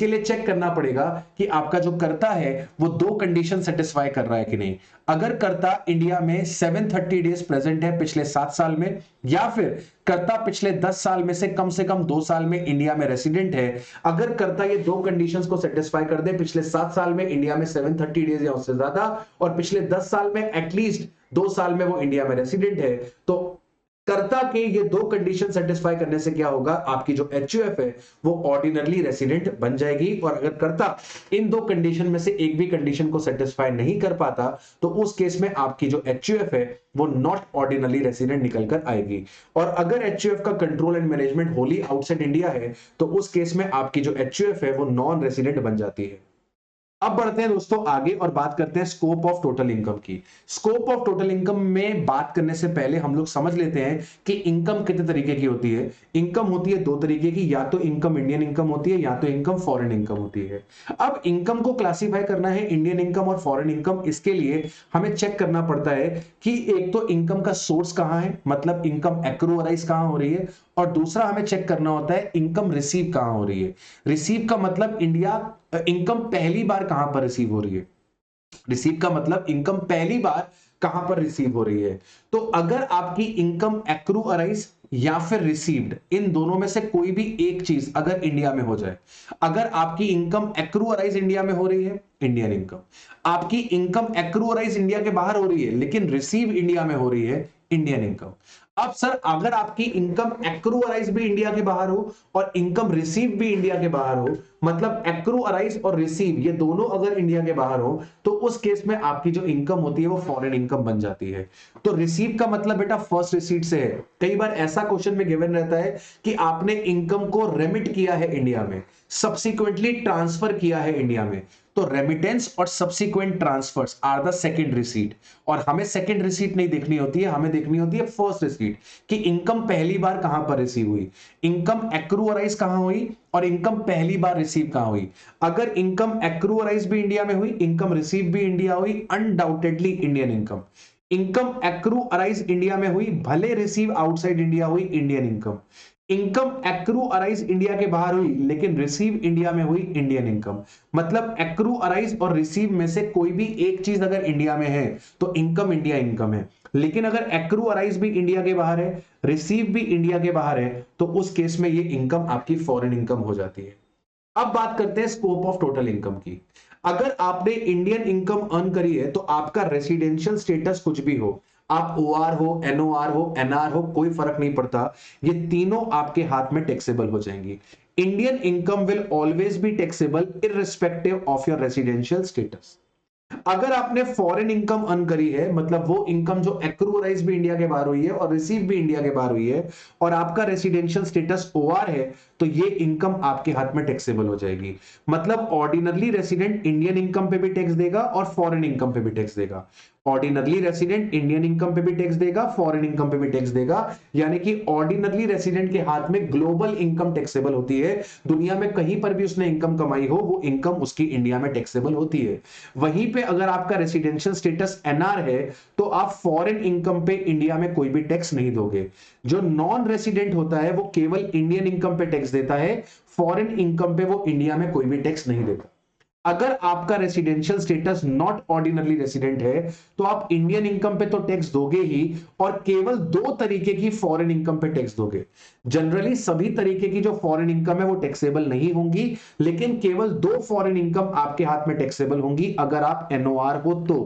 लिए चेक करना पड़ेगा कि आपका जो कर्ता है वो 2 कंडीशन सेटिस्फाई कर रहा है कि नहीं। अगर कर्ता इंडिया में 730 डेज प्रेजेंट है पिछले 7 साल में, या फिर कर्ता पिछले 10 साल में से कम 2 साल में इंडिया में रेसिडेंट है, अगर कर्ता ये 2 कंडीशंस को सेटिस्फाई कर दे, पिछले 7 साल में इंडिया में 730 डेज या उससे ज्यादा, और पिछले 10 साल में एटलीस्ट 2 साल में वो इंडिया में रेसिडेंट है, तो कर्ता के ये 2 कंडीशन सेटिस्फाई करने से क्या होगा, आपकी जो एचयूएफ है वो ऑर्डिनरली रेसिडेंट बन जाएगी। और अगर कर्ता इन 2 कंडीशन में से एक भी कंडीशन को सेटिस्फाई नहीं कर पाता तो उस केस में आपकी जो एचयूएफ है वो नॉट ऑर्डिनरली रेसिडेंट निकल कर आएगी। और अगर एचयूएफ का control and management Holi outside India है तो उस केस में आपकी जो एचयूएफ है वो नॉन रेसिडेंट बन जाती है। अब बढ़ते हैं दोस्तों आगे और बात करते हैं स्कोप ऑफ टोटल इनकम की। स्कोप ऑफ टोटल इनकम में बात करने से पहले हम लोग समझ लेते हैं कि इनकम कितने तरीके की होती है। इनकम होती है दो तरीके की, या तो इनकम इंडियन इनकम होती है या तो इनकम फॉरेन इनकम होती है। अब इनकम को क्लासिफाई करना है इंडियन इनकम और फॉरेन इनकम, इसके लिए हमें चेक करना पड़ता है कि एक तो इनकम का सोर्स कहां है, मतलब इनकम एक्रूअराइज कहां हो रही है, और दूसरा हमें चेक करना होता है इनकम रिसीव कहां हो रही है। रिसीव का मतलब इंडिया इनकम पहली बार कहां पर रिसीव हो रही है। रिसीव का मतलब इनकम पहली बार कहां पर रिसीव हो रही है। तो अगर आपकी इनकम एक्रूअराइज या फिर रिसीव्ड, इन दोनों में से कोई भी एक चीज अगर इंडिया में हो जाए, अगर आपकी इनकम एक्रूअराइज इंडिया में हो रही है इंडियन इनकम, आपकी इनकम एक्रूअराइज इंडिया के बाहर हो रही है लेकिन रिसीव इंडिया में हो रही है इंडियन इनकम। अब सर अगर आपकी इनकम एक्रूअराइज भी इंडिया के बाहर हो और इनकम रिसीव भी इंडिया के बाहर हो, मतलब एक्रूअराइज और रिसीव ये दोनों अगर इंडिया के बाहर हो, तो उस केस में आपकी जो इनकम होती है वो फॉरेन इनकम बन जाती है। तो रिसीव का मतलब बेटा फर्स्ट रिसीट से है। कई बार ऐसा क्वेश्चन में गिवन रहता है कि आपने इनकम को रेमिट किया है इंडिया में, सब्सिक्वेंटली ट्रांसफर किया है इंडिया में, तो रेमिटेंस और subsequent transfers are the second receipt. और हमें सेकंड रिसीट नहीं देखनी होती है, हमें देखनी होती है फर्स्ट रिसीट कि इनकम पहली बार कहां पर रिसीव हुई, इनकम एक्रूअराइज कहां हुई और इनकम पहली बार रिसीव कहां हुई। अगर इनकम एक्रूअराइज भी इंडिया में हुई, इनकम रिसीव भी इंडिया हुई, undoubtedly Indian income. Income एक्रूअराइज India में हुई, भले रिसीव आउटसाइड इंडिया हुई, Indian income. Income accrue arise India के बाहर हुई लेकिन रिसीव इंडिया में हुई, इंडियन इनकम। मतलब एक्रू अराइज और रिसीव में से कोई भी एक चीज अगर इंडिया में है तो इनकम इंडिया इनकम है। लेकिन अगर एक्रू अराइज भी इंडिया के बाहर है, रिसीव भी इंडिया के बाहर है, तो उस केस में ये इनकम आपकी फॉरेन इनकम हो जाती है। अब बात करते हैं स्कोप ऑफ टोटल इनकम की। अगर आपने इंडियन इनकम अर्न करी है तो आपका रेसिडेंशियल स्टेटस कुछ भी हो, आप ओआर हो, एनओआर हो, एनआर हो, कोई फर्क नहीं पड़ता, ये तीनों आपके हाथ में टैक्सेबल हो जाएंगी। Indian income will always be taxable irrespective of your residential status. अगर आपने फॉरेन इनकम अर्न करी है, मतलब वो इनकम जो एक्रूअराइज भी इंडिया के बाहर हुई है और रिसीव भी इंडिया के बाहर हुई है, और आपका रेसिडेंशियल स्टेटस ओआर है, तो ये इनकम आपके हाथ में टैक्सेबल हो जाएगी। मतलब ऑर्डिनरली रेसिडेंट इंडियन इनकम पे भी टैक्स देगा और फॉरेन इनकम पे भी टैक्स देगा। ऑर्डिनरली रेसिडेंट इंडियन इनकम पे भी टैक्स देगा, फॉरेन इनकम पे भी टैक्स देगा। यानी कि ऑर्डिनरली रेसिडेंट के हाथ में ग्लोबल इनकम टैक्सेबल होती है। दुनिया में कहीं पर भी उसने इनकम कमाई हो, वो इनकम उसकी इंडिया में टैक्सेबल होती है। वहीं पे अगर आपका रेसिडेंशियल स्टेटस एनआर है, तो आप फॉरेन इनकम पे इंडिया में कोई भी टैक्स नहीं दोगे। जो नॉन रेसिडेंट होता है वो केवल इंडियन इनकम पे टैक्स देता है, फॉरेन इनकम पे वो इंडिया में कोई भी टैक्स नहीं देता। अगर आपका residential status not ordinary resident है, तो आप इंडियन इनकम पे तो टैक्स दोगे ही, और केवल दो तरीके की फॉरेन इनकम पे टैक्स दोगे। जनरली सभी तरीके की जो फॉरेन इनकम है वो टैक्सेबल नहीं होंगी, लेकिन केवल दो फॉरेन इनकम आपके हाथ में टैक्सेबल होंगी अगर आप एनओआर हो तो।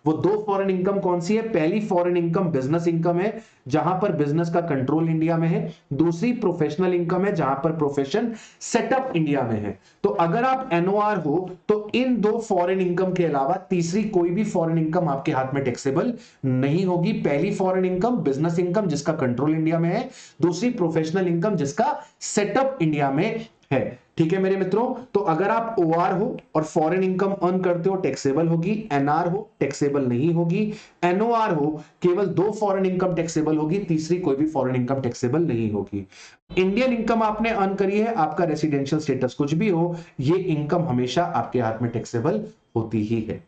वो दो फॉरेन इनकम कौन सी है? पहली फॉरेन इनकम बिजनेस इनकम है, जहां पर बिजनेस का कंट्रोल इंडिया में है। दूसरी प्रोफेशनल इनकम है, जहां पर प्रोफेशन सेटअप इंडिया में है। तो अगर आप एनओआर हो तो इन दो फॉरेन इनकम के अलावा तीसरी कोई भी फॉरेन इनकम आपके हाथ में टैक्सेबल नहीं होगी। पहली फॉरेन इनकम बिजनेस इनकम जिसका कंट्रोल इंडिया में है, दूसरी प्रोफेशनल इनकम जिसका सेटअप इंडिया में है। ठीक है मेरे मित्रों, तो अगर आप ओआर हो और फॉरेन इनकम अर्न करते हो टैक्सेबल होगी, एनआर हो टैक्सेबल नहीं होगी, एनओआर हो केवल दो फॉरेन इनकम टैक्सेबल होगी, तीसरी कोई भी फॉरेन इनकम टैक्सेबल नहीं होगी। इंडियन इनकम आपने अर्न करी है, आपका रेसिडेंशियल स्टेटस कुछ भी हो, ये इनकम हमेशा आपके हाथ में टैक्सेबल होती ही है।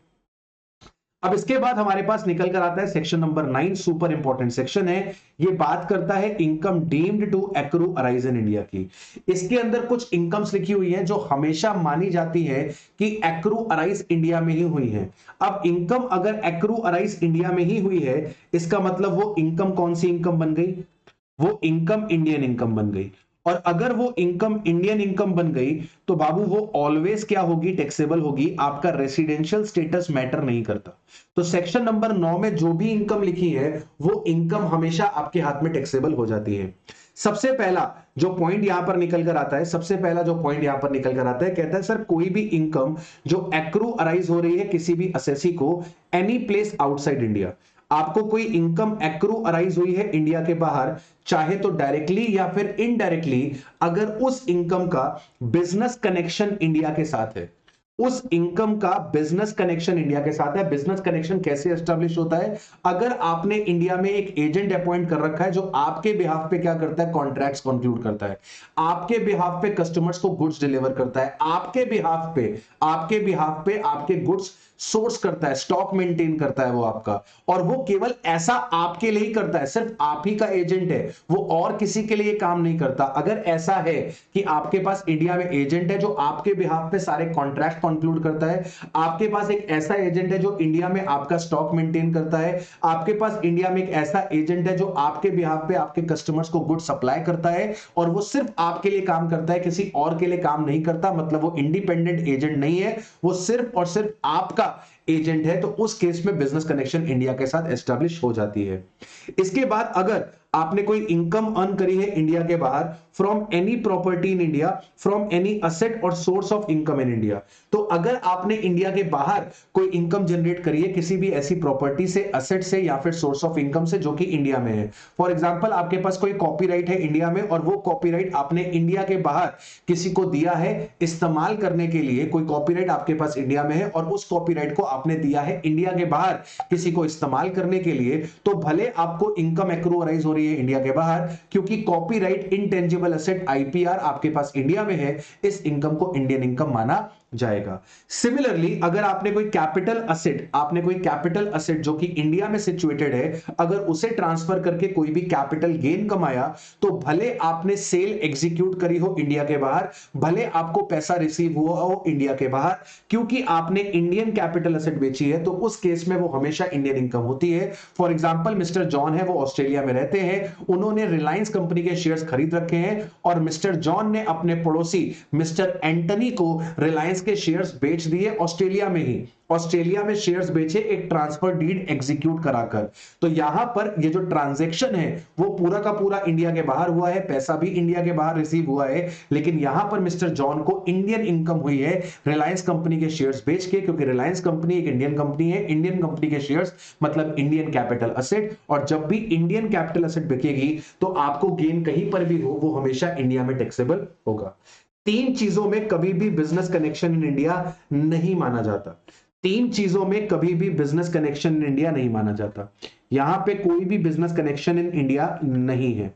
अब इसके बाद हमारे पास निकल कर आता है section number 9, super important section है। ये बात करता है income deemed to accrue arise in India की। इसके अंदर कुछ इनकम्स लिखी हुई हैं जो हमेशा मानी जाती है कि एक्रू अराइज इंडिया में ही हुई है। अब इनकम अगर एक्रू अराइज इंडिया में ही हुई है, इसका मतलब वो इनकम कौन सी इनकम बन गई? वो इनकम इंडियन इनकम बन गई। और अगर वो इनकम इंडियन इनकम बन गई तो बाबू वो ऑलवेज क्या होगी? टैक्सेबल होगी। आपका रेसिडेंशियल स्टेटस मैटर नहीं करता। तो सेक्शन नंबर 9 में जो भी इनकम लिखी है वो इनकम हमेशा आपके हाथ में टैक्सेबल हो जाती है। सबसे पहला जो पॉइंट यहां पर निकल कर आता है, सबसे पहला जो पॉइंट यहां पर निकल कर आता है, कहता है सर कोई भी इनकम जो एक्रू अराइज हो रही है किसी भी असेसी को एनी प्लेस आउटसाइड इंडिया, आपको कोई इनकम एक्रू अराइज हुई है इंडिया के बाहर, चाहे तो डायरेक्टली या फिर इनडायरेक्टली, अगर उस इनकम का बिजनेस कनेक्शन इंडिया के साथ है, उस इनकम का बिजनेस कनेक्शन इंडिया के साथ है। बिजनेस कनेक्शन कैसे एस्टेब्लिश होता है? अगर आपने इंडिया में एक एजेंट अपॉइंट कर रखा है जो आपके बिहाफ पे क्या करता है, कॉन्ट्रैक्ट्स कंक्लूड करता है, आपके बिहाफ पे कस्टमर्स को गुड्स डिलीवर करता है, आपके बिहाफ पे आपके गुड्स सोर्स करता है, स्टॉक मेंटेन करता है वो आपका, और वो केवल ऐसा आपके लिए ही करता है, सिर्फ आप ही का एजेंट है वो, और किसी के लिए काम नहीं करता। अगर ऐसा है कि आपके पास इंडिया में एजेंट है जो आपके बिहाफ पे सारे कॉन्ट्रैक्ट कंक्लूड करता है, आपके पास एक ऐसा एजेंट है जो इंडिया में आपका स्टॉक मेंटेन करता है, आपके पास इंडिया में एक ऐसा एजेंट है जो आपके बिहाफ पे आपके कस्टमर्स को गुड सप्लाई करता है, और वो सिर्फ आपके लिए काम करता है, किसी और के लिए काम नहीं करता, मतलब वो इंडिपेंडेंट एजेंट नहीं है, वो सिर्फ और सिर्फ आपका एजेंट है, तो उस केस में बिजनेस कनेक्शन इंडिया के साथ एस्टेब्लिश हो जाती है। इसके बाद अगर आपने कोई इनकम अर्न करी है इंडिया के बाहर, from any property in India, from any asset or source of income in India, तो अगर आपने इंडिया के बाहर कोई इनकम जनरेट करी है किसी भी ऐसी प्रॉपर्टी से, असेट से, या फिर सोर्स ऑफ इनकम से जो कि इंडिया में है, फॉर एग्जांपल आपके पास कोई कॉपीराइट है इंडिया में, और वो कॉपीराइट आपने इंडिया के बाहर किसी को दिया है इस्तेमाल करने के लिए, कोई कॉपीराइट आपके पास इंडिया में है और उस कॉपीराइट को आपने दिया है इंडिया के बाहर किसी को इस्तेमाल करने के लिए, तो भले आपको इनकम एक्रूअराइज हो रही है इंडिया के बाहर, क्योंकि कॉपीराइट इंटेंजिबल एसेट आईपीआर आपके पास इंडिया में है, इस इनकम को इंडियन इनकम माना जाएगा। सिमिलरली अगर आपने कोई कैपिटल असेट जो कि इंडिया में सिचुएटेड है, अगर उसे ट्रांसफर करके कोई भी कैपिटल गेन कमाया, तो भले आपने सेल एग्जीक्यूट करी हो इंडिया के बाहर, भले आपको पैसा रिसीव हुआ हो इंडिया के बाहर, क्योंकि आपने इंडियन कैपिटल असेट बेची है, तो उस केस में वो हमेशा इंडियन इनकम होती है। फॉर एग्जांपल मिस्टर जॉन है, वो ऑस्ट्रेलिया में रहते हैं, उन्होंने रिलायंस कंपनी के शेयर्स खरीद रखे हैं, और मिस्टर जॉन ने अपने पड़ोसी मिस्टर एंटनी को रिलायंस के शेयर्स बेच दिए ऑस्ट्रेलिया में ही, ऑस्ट्रेलिया में शेयर्स बेचे एक ट्रांसफर डीड एग्जीक्यूट कराकर। तो यहां पर ये जो ट्रांजैक्शन है वो पूरा का पूरा इंडिया के बाहर हुआ है, पैसा भी इंडिया के बाहर रिसीव हुआ है, लेकिन यहां पर मिस्टर जॉन को इंडियन इनकम हुई है रिलायंस कंपनी के शेयर्स बेच के, क्योंकि रिलायंस कंपनी एक इंडियन कंपनी है, इंडियन कंपनी के शेयर्स मतलब इंडियन कैपिटल असेट, और जब भी इंडियन कैपिटल असेट बिकेगी तो आपको गेन कहीं पर भी हो वो हमेशा इंडिया में टैक्सेबल होगा। तीन चीजों में कभी भी बिजनेस कनेक्शन इन इंडिया नहीं माना जाता, तीन चीजों में कभी भी बिजनेस कनेक्शन इन इंडिया नहीं माना जाता। यहां पे कोई भी बिजनेस कनेक्शन इन इंडिया नहीं है,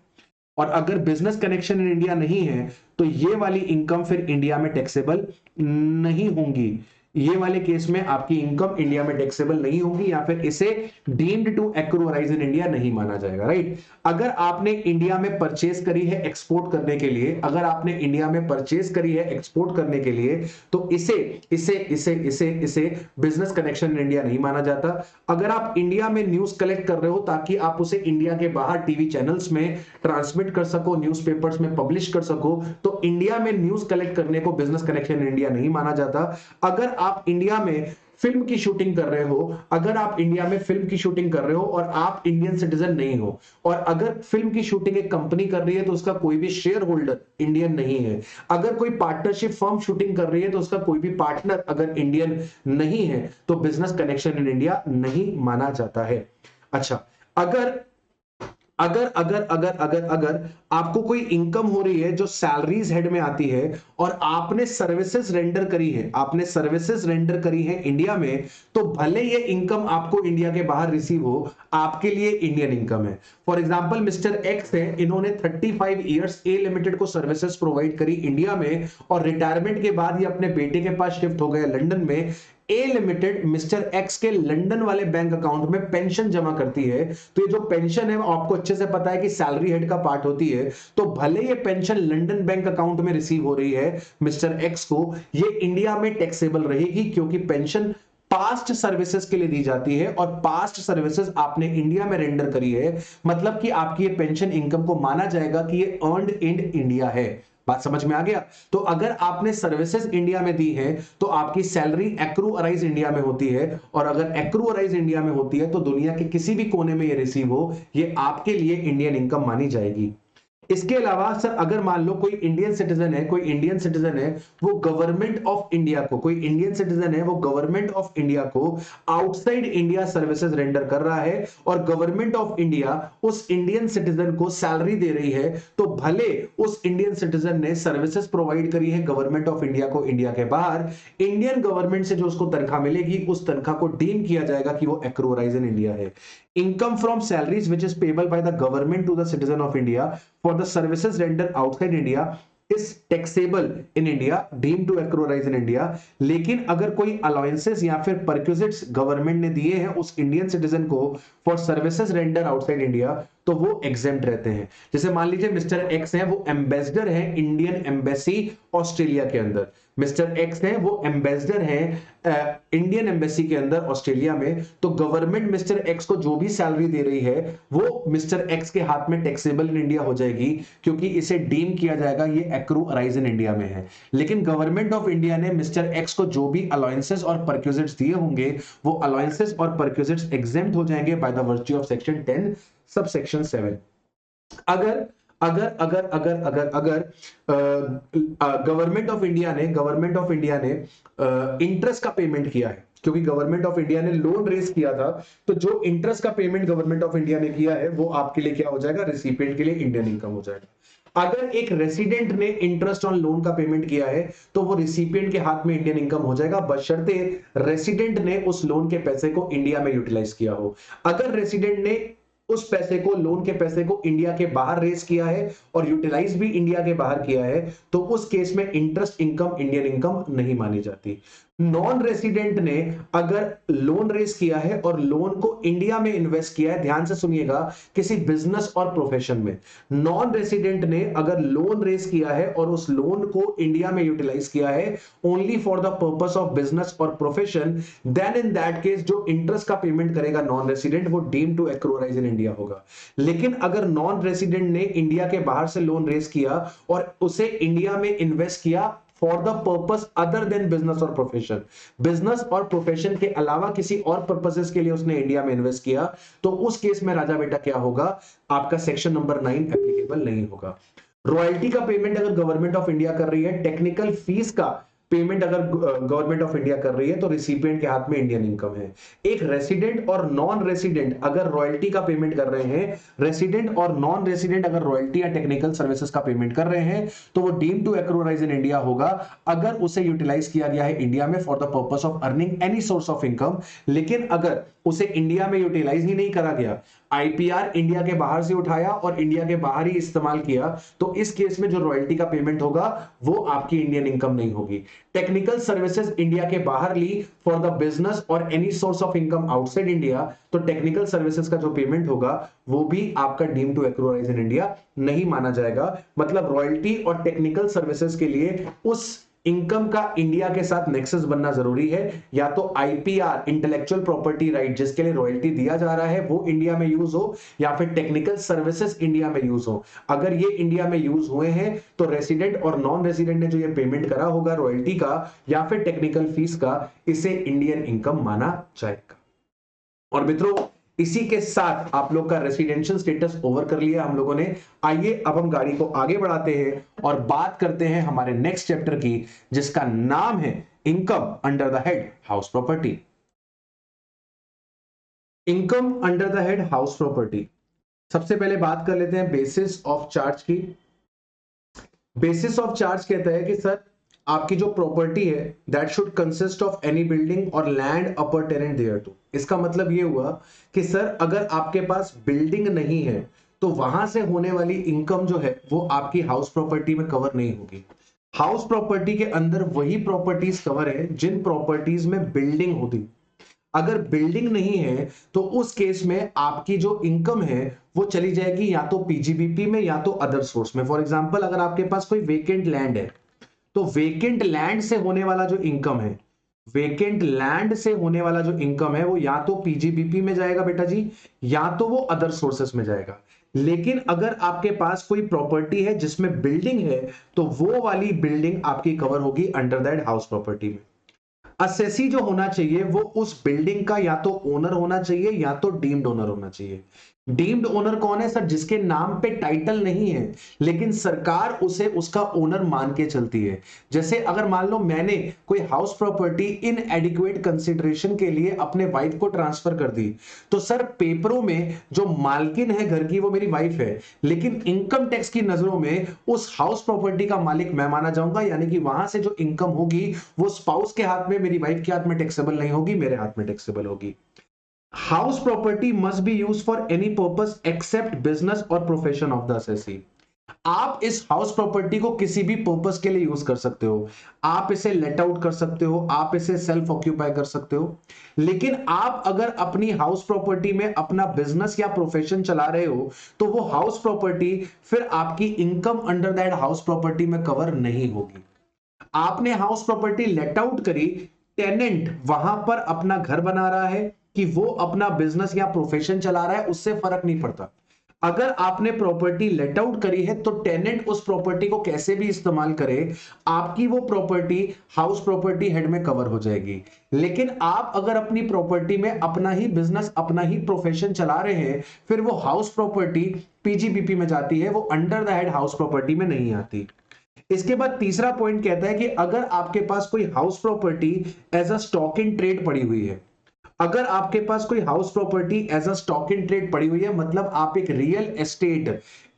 और अगर बिजनेस कनेक्शन इन इंडिया नहीं है तो ये वाली इनकम फिर इंडिया में टैक्सेबल नहीं होंगी, ये वाले केस में आपकी इनकम इंडिया में टैक्सेबल नहीं होगी, या फिर इसे deemed to accrue arise in India नहीं माना जाएगा, राइट। अगर आपने इंडिया में परचेज करी है एक्सपोर्ट करने के लिए, अगर आपने इंडिया में परचेज करी है एक्सपोर्ट करने के लिए, तो इसे इसे इसे इसे इसे बिजनेस कनेक्शन इन इंडिया नहीं माना जाता। अगर आप इंडिया में न्यूज कलेक्ट कर रहे हो ताकि आप उसे इंडिया के बाहर टीवी चैनल्स में ट्रांसमिट कर सको, न्यूज़पेपर्स में पब्लिश कर सको, तो इंडिया में न्यूज कलेक्ट करने को बिजनेस कनेक्शन इन इंडिया नहीं माना जाता। अगर आप इंडिया में फिल्म की शूटिंग कर रहे हो, अगर आप इंडिया में फिल्म की शूटिंग कर रहे हो और आप इंडियन सिटीजन नहीं हो, और अगर फिल्म की शूटिंग एक कंपनी कर रही है तो उसका कोई भी शेयर होल्डर इंडियन नहीं है, अगर कोई पार्टनरशिप फर्म शूटिंग कर रही है तो उसका कोई भी पार्टनर अगर इंडियन नहीं है, तो बिजनेस कनेक्शन इन इंडिया नहीं माना जाता है। अच्छा, अगर अगर अगर अगर अगर अगर आपको कोई इनकम हो रही है जो सैलरीज हेड में आती है, और आपने सर्विसेज रेंडर करी है, आपने सर्विसेज रेंडर करी है इंडिया में, तो भले ये इनकम आपको इंडिया के बाहर रिसीव हो, आपके लिए इंडियन इनकम है। फॉर एग्जांपल मिस्टर एक्स है, इन्होंने 35 इयर्स ए लिमिटेड को सर्विसेज प्रोवाइड करी इंडिया में, और रिटायरमेंट के बाद ये अपने बेटे के पास शिफ्ट हो गए लंदन में। ए लिमिटेड मिस्टर एक्स के लंदन वाले बैंक अकाउंट में पेंशन जमा करती है, तो ये जो पेंशन है आपको अच्छे से पता है कि सैलरी हेड का पार्ट होती है, तो भले ये पेंशन लंदन बैंक अकाउंट में रिसीव हो रही है मिस्टर एक्स को, ये इंडिया में टैक्सेबल रहेगी, क्योंकि पेंशन पास्ट सर्विसेज के लिए दी जाती है, और पास्ट सर्विसेज आपने इंडिया में रेंडर करी है, मतलब कि आपकी ये पेंशन इनकम को माना जाएगा कि ये अर्नड इन इंडिया है। बात समझ में आ गया? तो अगर आपने सर्विसेज इंडिया में दी है तो आपकी सैलरी एक्रूअराइज इंडिया में होती है, और अगर एक्रूअराइज इंडिया में होती है तो दुनिया के किसी भी कोने में ये रिसीव हो, ये आपके लिए इंडियन इनकम मानी जाएगी। इसके अलावा सर अगर मान लो कोई इंडियन सिटीजन है, कोई इंडियन सिटीजन है, वो गवर्नमेंट ऑफ इंडिया को, कोई इंडियन सिटीजन है वो गवर्नमेंट ऑफ इंडिया को आउटसाइड इंडिया सर्विसेज रेंडर कर रहा है और गवर्नमेंट ऑफ इंडिया उस इंडियन सिटीजन को सैलरी दे रही है, तो भले उस इंडियन सिटीजन ने सर्विसेज प्रोवाइड करी है गवर्नमेंट ऑफ इंडिया को इंडिया के बाहर, इंडियन गवर्नमेंट से जो उसको तनख्वाह मिलेगी उस तनख्वाह को डीम किया जाएगा कि वो एक्रूराइज इन इंडिया है। Income from salaries which is payable by the government to the citizen of India for the services rendered outside India is taxable in India, deemed to accrualize in India। लेकिन अगर कोई allowances या फिर perquisites government ने दिए हैं उस Indian citizen को for services render outside India, तो वो एग्जेम्प्ट रहते हैं। जैसे मान लीजिए मिस्टर एक्स है, वो एम्बेसडर है इंडियन एम्बेसी ऑस्ट्रेलिया के अंदर, मिस्टर एक्स है वो एम्बेसडर है इंडियन एम्बेसी के अंदर ऑस्ट्रेलिया में, तो गवर्नमेंट मिस्टर एक्स को जो भी सैलरी दे रही है वो मिस्टर एक्स के हाथ में टैक्सेबल इन इंडिया हो जाएगी, क्योंकि इसे डीम किया जाएगा ये एक्रू अराइज इन इंडिया में है। लेकिन गवर्नमेंट ऑफ इंडिया ने मिस्टर एक्स को जो भी अलाउंसेस और परक्विजिट्स दिए होंगे वो अलाउंसेस और परक्विजिट्स एग्जेम्प्ट हो जाएंगे by the virtue of section 10 sub section 7। अगर अगर अगर अगर अगर अगर गवर्नमेंट ऑफ इंडिया ने इंटरेस्ट का पेमेंट किया है, क्योंकि गवर्नमेंट ऑफ इंडिया ने लोन रेज किया था, तो जो इंटरेस्ट का पेमेंट गवर्नमेंट ऑफ इंडिया ने किया है वो आपके लिए क्या हो जाएगा, रिसिपिएंट के लिए इंडियन इनकम हो जाएगा। अगर एक रेसिडेंट ने इंटरेस्ट ऑन लोन का पेमेंट किया है तो वो रिसिपिएंट के हाथ में इंडियन इनकम हो जाएगा, बशर्ते रेसिडेंट ने उस लोन के पैसे को इंडिया में यूटिलाइज किया हो। अगर रेसिडेंट ने उस पैसे को, लोन के पैसे को इंडिया के बाहर रेज किया है और यूटिलाइज भी इंडिया के बाहर किया है, तो उस केस में इंटरेस्ट इनकम इंडियन इनकम नहीं मानी जाती। नॉन रेसिडेंट ने अगर लोन रेज किया है और लोन को इंडिया में इन्वेस्ट किया है, ध्यान से सुनिएगा, किसी बिजनेस और प्रोफेशन में, नॉन रेसिडेंट ने अगर लोन रेज किया है और उस लोन को इंडिया में यूटिलाइज किया है only for the purpose of business और profession, then in that case जो इंटरेस्ट का पेमेंट करेगा नॉन रेसिडेंट वो deem to accrue arise in India होगा। लेकिन अगर नॉन रेसिडेंट ने इंडिया के बाहर से लोन रेज किया और उसे इंडिया में इन्वेस्ट किया for the purpose other then business और प्रोफेशन, बिजनेस और प्रोफेशन के अलावा किसी और पर्पसेस के लिए उसने इंडिया में इन्वेस्ट किया, तो उस केस में राजा बेटा क्या होगा, आपका सेक्शन नंबर 9 एप्लीकेबल नहीं होगा। रॉयल्टी का पेमेंट अगर गवर्नमेंट ऑफ इंडिया कर रही है, टेक्निकल फीस का पेमेंट अगर गवर्नमेंट ऑफ इंडिया कर रही है, तो रिसिपिएंट के हाथ में इंडियन इनकम है। एक रेसिडेंट और नॉन रेसिडेंट अगर रॉयल्टी का पेमेंट कर रहे हैं, रेसिडेंट और नॉन रेसिडेंट अगर रॉयल्टी या टेक्निकल सर्विसेज का पेमेंट कर रहे हैं, तो वो deem to accrue arise in India होगा अगर उसे यूटिलाइज किया गया है इंडिया में for the purpose of earning any source of income. लेकिन अगर उसे इंडिया में यूटिलाइज ही नहीं करा गया, आईपीआर इंडिया के बाहर से उठाया और इंडिया के बाहर ही इस्तेमाल किया, तो इस केस में जो रॉयल्टी का पेमेंट होगा वो आपकी इंडियन इनकम नहीं होगी। टेक्निकल सर्विसेज इंडिया के बाहर ली फॉर द बिजनेस और any source of income outside India, तो टेक्निकल सर्विसेज का जो पेमेंट होगा वो भी आपका deem to accrue arise in India नहीं माना जाएगा। मतलब रॉयल्टी और टेक्निकल सर्विसेज के लिए उस इनकम का इंडिया के साथ नेक्सस बनना जरूरी है, या तो आईपीआर इंटेलेक्चुअल प्रॉपर्टी राइट जिसके लिए रॉयल्टी दिया जा रहा है वो इंडिया में यूज हो, या फिर टेक्निकल सर्विसेज इंडिया में यूज हो। अगर ये इंडिया में यूज हुए हैं तो रेसिडेंट और नॉन रेसिडेंट ने जो ये पेमेंट करा होगा रॉयल्टी का या फिर टेक्निकल फीस का, इसे इंडियन इनकम माना जाएगा। और मित्रों इसी के साथ आप लोग का रेसिडेंशियल स्टेटस ओवर कर लिया हम लोगों ने। आइए अब हम गाड़ी को आगे बढ़ाते हैं और बात करते हैं हमारे नेक्स्ट चैप्टर की, जिसका नाम है income under the head house property. Income under the head house property, सबसे पहले बात कर लेते हैं बेसिस ऑफ चार्ज की। बेसिस ऑफ चार्ज कहता है कि सर आपकी जो प्रॉपर्टी है that should consist of any building और land appurtenant there to. इसका मतलब ये हुआ कि सर अगर आपके पास बिल्डिंग नहीं है तो वहां से होने वाली इनकम जो है वो आपकी हाउस प्रॉपर्टी में कवर नहीं होगी। हाउस प्रॉपर्टी के अंदर वही प्रॉपर्टीज कवर है जिन प्रॉपर्टीज में बिल्डिंग होती। अगर बिल्डिंग नहीं है तो उस केस में आपकी जो इनकम है वो चली जाएगी या तो पीजीबीपी में या तो अदर सोर्स में। फॉर एग्जांपल अगर आपके पास कोई वेकेंट लैंड है तो वेकेंट लैंड से होने वाला जो इनकम है, वेकेंट लैंड से होने वाला जो इनकम है वो या तो पीजीबीपी में जाएगा बेटा जी, या तो वो अदर सोर्सेस में जाएगा। लेकिन अगर आपके पास कोई प्रॉपर्टी है जिसमें बिल्डिंग है तो वो वाली बिल्डिंग आपकी कवर होगी अंडर दैट हाउस प्रॉपर्टी में। असेसी जो होना चाहिए वो उस बिल्डिंग का या तो ओनर होना चाहिए या तो डीम्ड ओनर होना चाहिए। डीम्ड ओनर कौन है सर? जिसके नाम पे टाइटल नहीं है लेकिन सरकार उसे उसका ओनर मान के चलती है। जैसे अगर मान लो मैंने कोई house property in adequate consideration के लिए अपने वाइफ को ट्रांसफर कर दी, तो सर पेपरों में जो मालकिन है घर की वो मेरी वाइफ है, लेकिन इनकम टैक्स की नजरों में उस हाउस प्रॉपर्टी का मालिक मैं माना जाऊंगा, यानी कि वहां से जो इनकम होगी वो स्पाउस के हाथ में, मेरी वाइफ के हाथ में टैक्सेबल नहीं होगी, मेरे हाथ में टैक्सेबल होगी। House property must be used for any purpose except business or profession of the assessee. आप इस हाउस प्रॉपर्टी को किसी भी पर्पस के लिए यूज कर सकते हो। आप इसे लेट आउट कर सकते हो, आप इसे सेल्फ ऑक्यूपाई कर सकते हो, लेकिन आप अगर अपनी हाउस प्रॉपर्टी में अपना बिजनेस या प्रोफेशन चला रहे हो तो वो हाउस प्रॉपर्टी फिर आपकी income under that house property में कवर नहीं होगी। आपने हाउस प्रॉपर्टी लेट आउट करी, टेनेंट वहां पर अपना घर बना रहा है कि वो अपना बिजनेस या प्रोफेशन चला रहा है, उससे फर्क नहीं पड़ता। अगर आपने प्रॉपर्टी लेट आउट करी है तो टेनेंट उस प्रॉपर्टी को कैसे भी इस्तेमाल करे, आपकी वो प्रॉपर्टी हाउस प्रॉपर्टी हेड में कवर हो जाएगी। लेकिन आप अगर अपनी प्रॉपर्टी में अपना ही बिजनेस, अपना ही प्रोफेशन चला रहे हैं, फिर वो हाउस प्रॉपर्टी पीजीबीपी में जाती है, वो under the head house property में नहीं आती। इसके बाद तीसरा पॉइंट कहता है कि अगर आपके पास कोई house property as a stock in trade पड़ी हुई है, अगर आपके पास कोई house property as a stock in trade पड़ी हुई है, मतलब आप एक रियल एस्टेट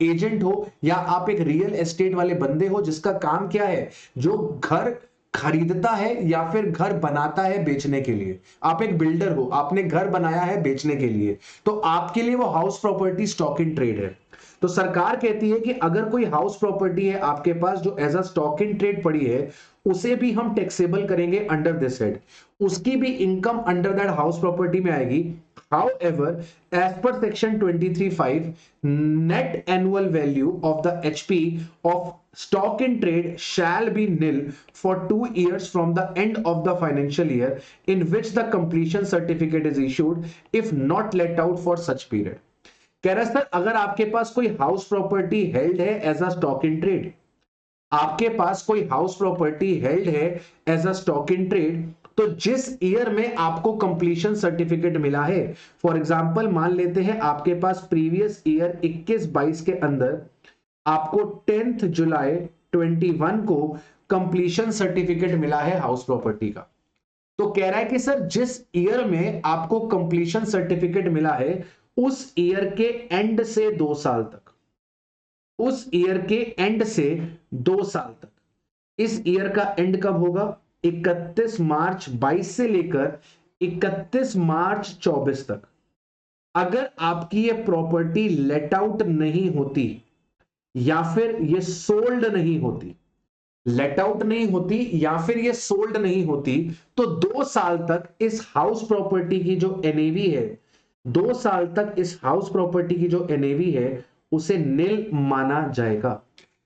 एजेंट हो या आप एक रियल एस्टेट वाले बंदे हो जिसका काम क्या है, जो घर खरीदता है या फिर घर बनाता है बेचने के लिए। आप एक बिल्डर हो, आपने घर बनाया है बेचने के लिए, तो आपके लिए वो house property stock in trade है। तो सरकार कहती है कि अगर कोई हाउस प्रॉपर्टी है आपके पास जो as a stock in trade पड़ी है, उसे भी हम टैक्सेबल करेंगे अंडर दिस हेड, उसकी भी income under that house property में आएगी। However, as per section 23(5), net annual value of the HP of stock in trade shall be nil for 2 years from the end of the financial year in which the completion certificate is issued, if not let out for such period। कह रहा है sir अगर आपके पास कोई house property held है as a stock in trade, आपके पास कोई हाउस प्रॉपर्टी हेल्ड है as a stock in trade, तो जिस ईयर में आपको कंप्लीशन सर्टिफिकेट मिला है, फॉर एग्जांपल मान लेते हैं आपके पास प्रीवियस ईयर 21-22 के अंदर आपको 10 जुलाई 21 को कंप्लीशन सर्टिफिकेट मिला है हाउस प्रॉपर्टी का। तो कह रहा है कि सर जिस ईयर में आपको कंप्लीशन सर्टिफिकेट मिला है उस ईयर के एंड से 2 साल तक, उस ईयर के एंड से 2 साल तक, इस ईयर का एंड कब होगा? 31 मार्च 22 से लेकर 31 मार्च 24 तक। अगर आपकी ये प्रॉपर्टी लेट आउट नहीं होती या फिर ये सोल्ड नहीं होती, लेट आउट नहीं होती या फिर ये सोल्ड नहीं होती, तो 2 साल तक इस हाउस प्रॉपर्टी की जो एनएवी है, 2 साल तक इस हाउस प्रॉपर्टी की जो एनएवी है उसे नील माना जाएगा।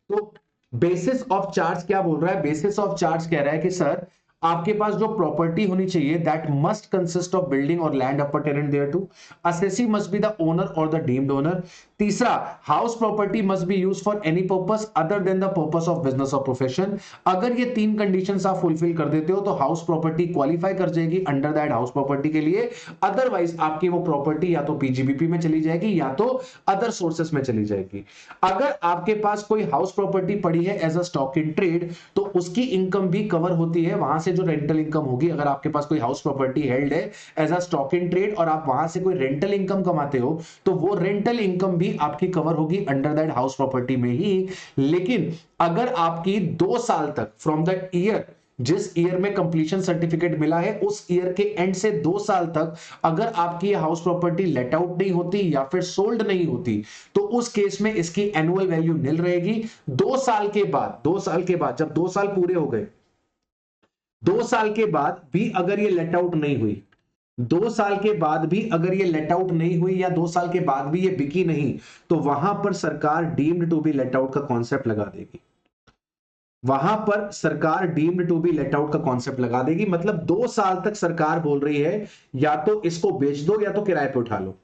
तो बेसिस ऑफ चार्ज क्या बोल रहा है? बेसिस ऑफ चार्ज कह रहा है कि सर आपके पास जो प्रॉपर्टी होनी चाहिए that must consist of building और land appurtenant there to, assessee must be the owner और द डीम्ड ओनर। तीसरा, house property must be used for any purpose other than the purpose of business और profession. अगर ये 3 conditions आप fulfil कर देते हो तो हाउस प्रॉपर्टी क्वालिफाई कर जाएगी अंडर दैट हाउस प्रॉपर्टी के लिए, अदरवाइज आपकी वो प्रॉपर्टी या तो पीजीबीपी में चली जाएगी या तो अदर सोर्सेस में चली जाएगी। अगर आपके पास कोई हाउस प्रॉपर्टी पड़ी है as a stock in trade तो उसकी इनकम भी कवर होती है, वहां से जो रेंटल इनकम होगी। अगर आपके पास कोई हाउस प्रॉपर्टी हेल्ड है as a stock in trade और आप वहां से कोई रेंटल इनकम कमाते हो तो वो रेंटल इनकम भी आपकी कवर होगी अंडर दैट हाउस प्रॉपर्टी में ही। लेकिन अगर आपकी 2 साल तक फ्रॉम द ईयर, जिस ईयर में कंप्लीशन सर्टिफिकेट मिला है उस ईयर के एंड से 2 साल तक अगर आपकी हाउस प्रॉपर्टी लेट आउट नहीं होती या फिर सोल्ड नहीं होती तो उस केस में इसकी एनुअल वैल्यू नील रहेगी। 2 साल के बाद, 2 साल के बाद जब 2 साल पूरे हो गए, 2 साल के बाद भी अगर ये लेट आउट नहीं हुई, 2 साल के बाद भी अगर ये लेट आउट नहीं हुई या 2 साल के बाद भी ये बिकी नहीं, तो वहां पर सरकार deemed to be let out का कॉन्सेप्ट लगा देगी। वहां पर सरकार deemed to be let out का कॉन्सेप्ट लगा देगी। मतलब 2 साल तक सरकार बोल रही है या तो इसको बेच दो या तो किराए पे उठा लो।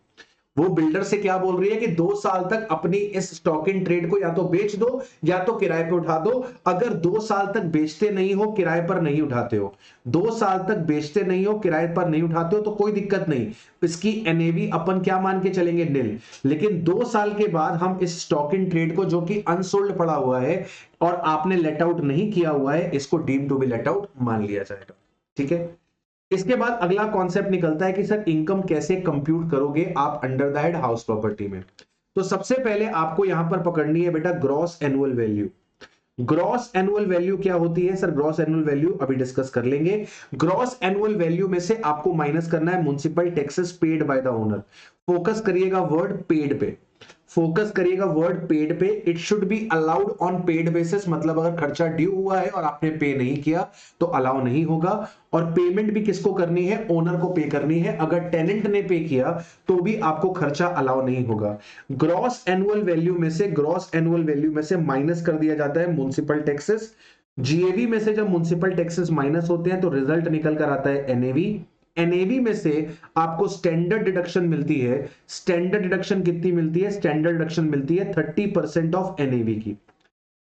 वो बिल्डर से क्या बोल रही है कि 2 साल तक अपनी इस स्टॉक इन ट्रेड को या तो बेच दो या तो किराए पे उठा दो। अगर 2 साल तक बेचते नहीं हो, किराए पर नहीं उठाते हो, 2 साल तक बेचते नहीं हो, किराए पर नहीं उठाते हो, तो कोई दिक्कत नहीं, इसकी एनएवी अपन क्या मान के चलेंगे, नील। लेकिन 2 साल के बाद हम इस स्टॉक इन ट्रेड को, जो कि अनसोल्ड पड़ा हुआ है और आपने लेट आउट नहीं किया हुआ है, इसको deem to be let out मान लिया जाएगा। ठीक है। इसके बाद अगला कॉन्सेप्ट निकलता है कि सर इनकम कैसे कंप्यूट करोगे आप under the head house property में। तो सबसे पहले आपको यहां पर पकड़नी है बेटा gross annual value. Gross annual value क्या होती है सर? ग्रॉस एनुअल वैल्यू अभी डिस्कस कर लेंगे। ग्रॉस एनुअल वैल्यू में से आपको माइनस करना है municipal taxes paid by the owner. Focus करिएगा वर्ड पेड पे, फोकस करिएगा वर्ड पेड पे। It should be allowed on paid basis, मतलब अगर खर्चा ड्यू हुआ है और आपने पे नहीं किया तो अलाउ नहीं होगा। और पेमेंट भी किसको करनी है? ओनर को पे करनी है। अगर टेनेंट ने पे किया तो भी आपको खर्चा अलाउ नहीं होगा। ग्रॉस एनुअल वैल्यू में से, ग्रॉस एनुअल वैल्यू में से माइनस कर दिया जाता है म्युनिसिपल टैक्सेस। जीएवी में से जब म्युनिसिपल टैक्सेस माइनस होते हैं तो रिजल्ट निकल कर आता है एनएवी। एनएवी में से आपको स्टैंडर्ड डिडक्शन मिलती है। स्टैंडर्ड डिडक्शन कितनी मिलती है? स्टैंडर्ड डिडक्शन मिलती है 30% ऑफ एनएवी की।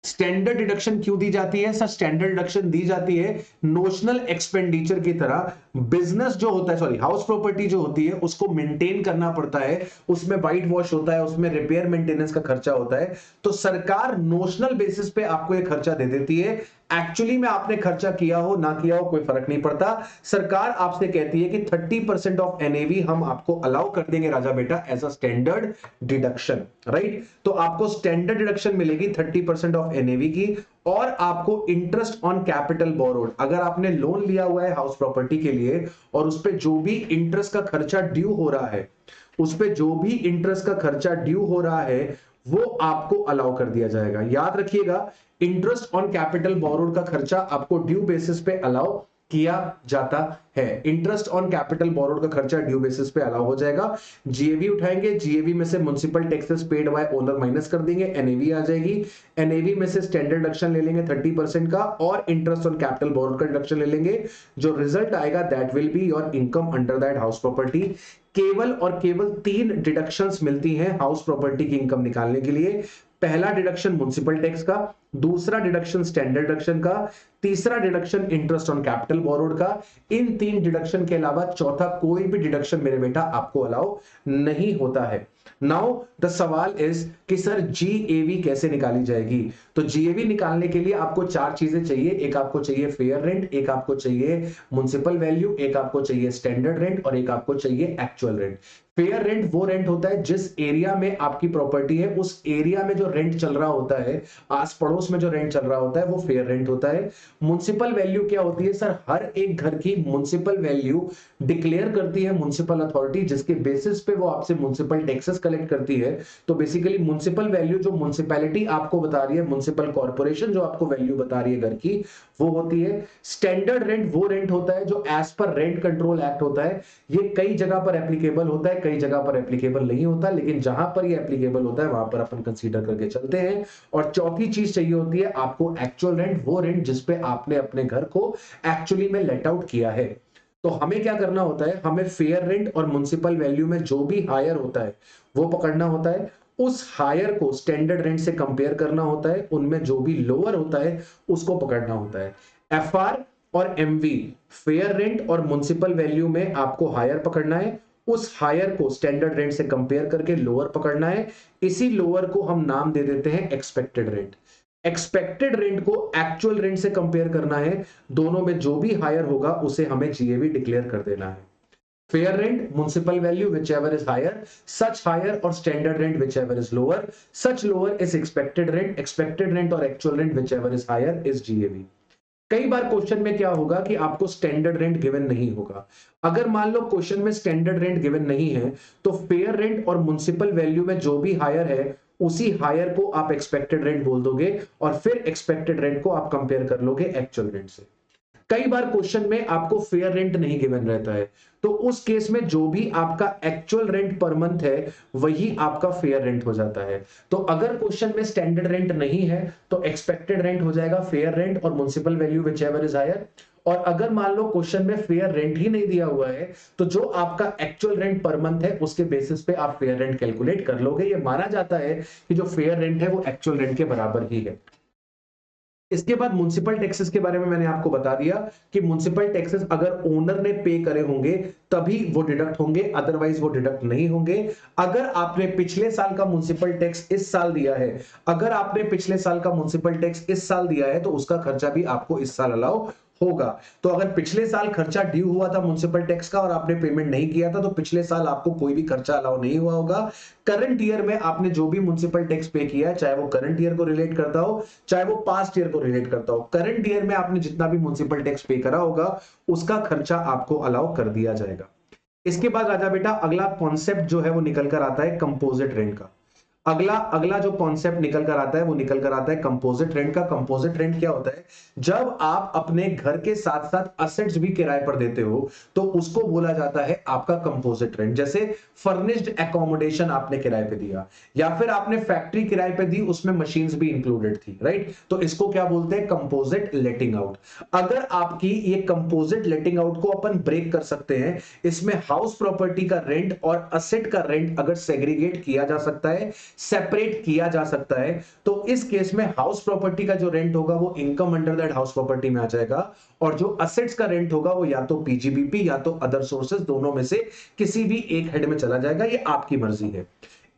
स्टैंडर्ड डिडक्शन क्यों दी जाती है सर? स्टैंडर्ड डिडक्शन दी जाती है नोशनल एक्सपेंडिचर की तरह। बिजनेस जो होता है, सॉरी हाउस प्रॉपर्टी जो होती है, उसको मेंटेन करना पड़ता है, उसमें वाइट वॉश होता है, उसमें रिपेयर मेंटेनेंस का खर्चा होता है। तो सरकार नोशनल बेसिस पे आपको ये खर्चा दे देती है। एक्चुअली में आपने खर्चा किया हो ना किया हो कोई फर्क नहीं पड़ता। सरकार आपसे कहती है कि 30% ऑफ एनएवी हम आपको अलाउ कर देंगे राजा बेटा as a standard deduction, right. तो आपको स्टैंडर्ड डिडक्शन मिलेगी 30% ऑफ एनएवी की। और आपको इंटरेस्ट ऑन कैपिटल बोरोड, अगर आपने लोन लिया हुआ है हाउस प्रॉपर्टी के लिए और उस पे जो भी इंटरेस्ट का खर्चा ड्यू हो रहा है, उस पे जो भी इंटरेस्ट का खर्चा ड्यू हो रहा है वो आपको अलाउ कर दिया जाएगा। याद रखिएगा, इंटरेस्ट ऑन कैपिटल बोरोड का खर्चा आपको ड्यू बेसिस पे अलाउ किया जाता है। इंटरेस्ट ऑन कैपिटल बोरोड का खर्चा ड्यू बेसिस पे अलाउ हो जाएगा। जीएवी उठाएंगे, जीएवी में से municipal taxes paid by owner minus कर देंगे, एनएवी आ जाएगी। एनएवी में से स्टैंडर्ड डिडक्शन ले लेंगे 30% का और इंटरेस्ट ऑन कैपिटल बोरोड का डिडक्शन ले लेंगे। जो रिजल्ट आएगा that will be your income under that house property. केवल और केवल 3 डिडक्शंस मिलती हैं हाउस प्रॉपर्टी की इनकम निकालने के लिए। पहला डिडक्शन म्युनिसिपल टैक्स का, दूसरा डिडक्शन स्टैंडर्ड डिडक्शन का, तीसरा deduction interest on capital borrowed का। इन 3 डिडक्शन के अलावा चौथा कोई भी डिडक्शन मेरे बेटा आपको अलाउ नहीं होता है। नाउ द सवाल इज कि सर जीएवी कैसे निकाली जाएगी? तो जीएवी निकालने के लिए आपको 4 चीजें चाहिए। एक आपको चाहिए फेयर रेंट, एक आपको चाहिए म्युनिसिपल वैल्यू, एक आपको चाहिए स्टैंडर्ड रेंट और एक आपको चाहिए एक्चुअल रेंट। फेयर रेंट वो रेंट होता है जिस एरिया में आपकी प्रॉपर्टी है, उस एरिया में जो रेंट चल रहा होता है, आस पड़ोस में जो रेंट चल रहा होता है, वो फेयर रेंट होता है। म्युनिसिपल वैल्यू क्या होती है सर? हर एक घर की म्युनिसिपल वैल्यू डिक्लेयर करती है म्युनिसिपल अथॉरिटी, जिसके बेसिस पे वो आपसे म्युनिसिपल टैक्सेस कलेक्ट करती है। तो बेसिकली म्युनिसिपल वैल्यू जो म्युनिसिपैलिटी आपको बता रही है, म्युनिसिपल कॉर्पोरेशन जो आपको वैल्यू बता रही है घर की, वो होती है। स्टैंडर्ड रेंट वो रेंट होता है जो as per rent control act होता है। ये कई जगह पर एप्लीकेबल होता है, कई जगह पर एप्लीकेबल नहीं होता, लेकिन जहां पर ये एप्लीकेबल होता है वहां पर अपन कंसीडर करके चलते हैं। और चौथी चीज चाहिए होती है आपको एक्चुअल रेंट, वो रेंट जिसपे आपने अपने घर को एक्चुअली में लेट आउट किया है। तो हमें क्या करना होता है? हमें फेयर रेंट और म्युनिसिपल वैल्यू में जो भी हायर होता है वो पकड़ना होता है। उस हायर को स्टैंडर्ड रेंट से कंपेयर करना होता है। उनमें जो भी लोअर होता है उसको पकड़ना होता है। एफआर और एमवी, फेयर रेंट और म्युनिसिपल वैल्यू में आपको हायर पकड़ना है। उस हायर को स्टैंडर्ड रेंट से कंपेयर करके लोअर पकड़ना है। इसी लोअर को हम नाम दे देते हैं एक्सपेक्टेड रेंट। एक्सपेक्टेड रेंट को एक्चुअल रेंट से कंपेयर करना है। दोनों में जो भी हायर होगा उसे हमें जीएवी डिक्लेयर कर देना है। Fair rent, municipal value whichever is higher, such higher or standard rent whichever is lower, such lower is expected rent और actual rent whichever is higher is GAV। कई बार क्वेश्चन में क्या होगा कि आपको स्टैंडर्ड रेंट गिवन नहीं होगा। अगर मान लो क्वेश्चन में स्टैंडर्ड रेंट गिवन नहीं है तो फेयर रेंट और म्युनिसिपल वैल्यू में जो भी हायर है उसी हायर को आप एक्सपेक्टेड रेंट बोल दोगे और फिर एक्सपेक्टेड रेंट को आप कंपेयर कर लोगे एक्चुअल रेंट से। कई बार क्वेश्चन में आपको फेयर रेंट नहीं गिवन रहता है, तो उस केस में जो भी आपका एक्चुअल रेंट पर मंथ है वही आपका फेयर रेंट हो जाता है। तो अगर क्वेश्चन में स्टैंडर्ड रेंट नहीं है तो एक्सपेक्टेड रेंट हो जाएगा फेयर रेंट और municipal value whichever is higher. और अगर मान लो क्वेश्चन में फेयर रेंट ही नहीं दिया हुआ है तो जो आपका एक्चुअल रेंट पर मंथ है उसके बेसिस पे आप फेयर रेंट कैलकुलेट कर लोगे। ये माना जाता है कि जो फेयर रेंट है वो एक्चुअल रेंट के बराबर ही है। इसके बाद म्युनिसिपल टैक्सेस के बारे में मैंने आपको बता दिया कि म्युनिसिपल टैक्सेस अगर ओनर ने पे करे होंगे तभी वो डिडक्ट होंगे, अदरवाइज वो डिडक्ट नहीं होंगे। अगर आपने पिछले साल का म्युनिसिपल टैक्स इस साल दिया है, अगर आपने पिछले साल का म्युनिसिपल टैक्स इस साल दिया है तो उसका खर्चा भी आपको इस साल अलाउ होगा। तो अगर पिछले साल खर्चा ड्यू हुआ था म्युनिसिपल टैक्स का और आपने पेमेंट नहीं किया था तो पिछले साल आपको कोई भी खर्चा अलाउ नहीं हुआ होगा। करंट ईयर में आपने जो भी म्युनिसिपल टैक्स पे किया है, चाहे वो करंट ईयर को रिलेट करता हो चाहे वो पास्ट ईयर को रिलेट करता हो, करंट ईयर में आपने जितना भी म्युनिसिपल टैक्स पे करा होगा उसका खर्चा आपको अलाउ कर दिया जाएगा। इसके बाद राजा बेटा अगला कॉन्सेप्ट जो है वो निकल कर आता है कंपोजिट रेंट का। अगला अगला जो कॉन्सेप्ट निकल कर आता है वो निकल कर आता है कंपोजिट रेंट का। कंपोजिट रेंट क्या होता है? जब आप अपने घर के साथ साथ असेट्स भी किराए पर देते हो तो उसको बोला जाता है आपका कंपोजिट रेंट। जैसे फर्निश्ड एकोमोडेशन आपने किराए पे दिया या फिर आपने फैक्ट्री किराए पे दी, उसमें मशीन्स भी इंक्लूडेड थी, राइट? तो इसको क्या बोलते हैं? कंपोजिट लेटिंग आउट। अगर आपकी ये कंपोजिट लेटिंग आउट को अपन ब्रेक कर सकते हैं, इसमें हाउस प्रॉपर्टी का रेंट और असेट का रेंट अगर सेग्रीगेट किया जा सकता है, सेपरेट किया जा सकता है, तो इस केस में हाउस प्रॉपर्टी का जो रेंट होगा वो income under that house property में आ जाएगा और जो असेट्स का रेंट होगा वो या तो पीजीबीपी या तो अदर सोर्सेस, दोनों में से किसी भी एक हेड में चला जाएगा। ये आपकी मर्जी है।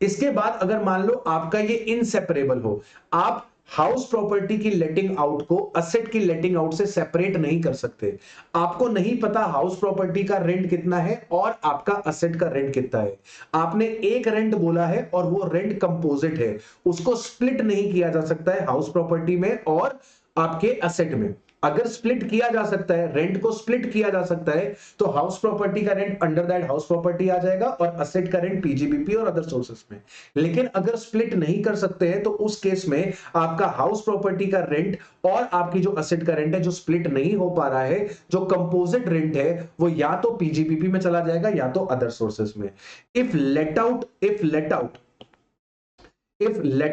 इसके बाद अगर मान लो आपका ये इनसेपरेबल हो, आप हाउस प्रॉपर्टी की लेटिंग आउट को असेट की लेटिंग आउट से सेपरेट नहीं कर सकते, आपको नहीं पता हाउस प्रॉपर्टी का रेंट कितना है और आपका असेट का रेंट कितना है, आपने एक रेंट बोला है और वो रेंट कंपोजिट है, उसको स्प्लिट नहीं किया जा सकता है हाउस प्रॉपर्टी में और आपके असेट में। अगर स्प्लिट किया जा सकता है, रेंट को स्प्लिट किया जा सकता है, तो हाउस प्रॉपर्टी का rent under that house property आ जाएगा और असेट का रेंट पीजीबीपी और अदर सोर्सेस में। लेकिन अगर स्प्लिट नहीं कर सकते हैं तो उस केस में आपका हाउस प्रॉपर्टी का रेंट और आपकी जो असेट का रेंट है जो स्प्लिट नहीं हो पा रहा है, जो कंपोजिट रेंट है, वो या तो पीजीबीपी में चला जाएगा या तो अदर सोर्सेस में। If let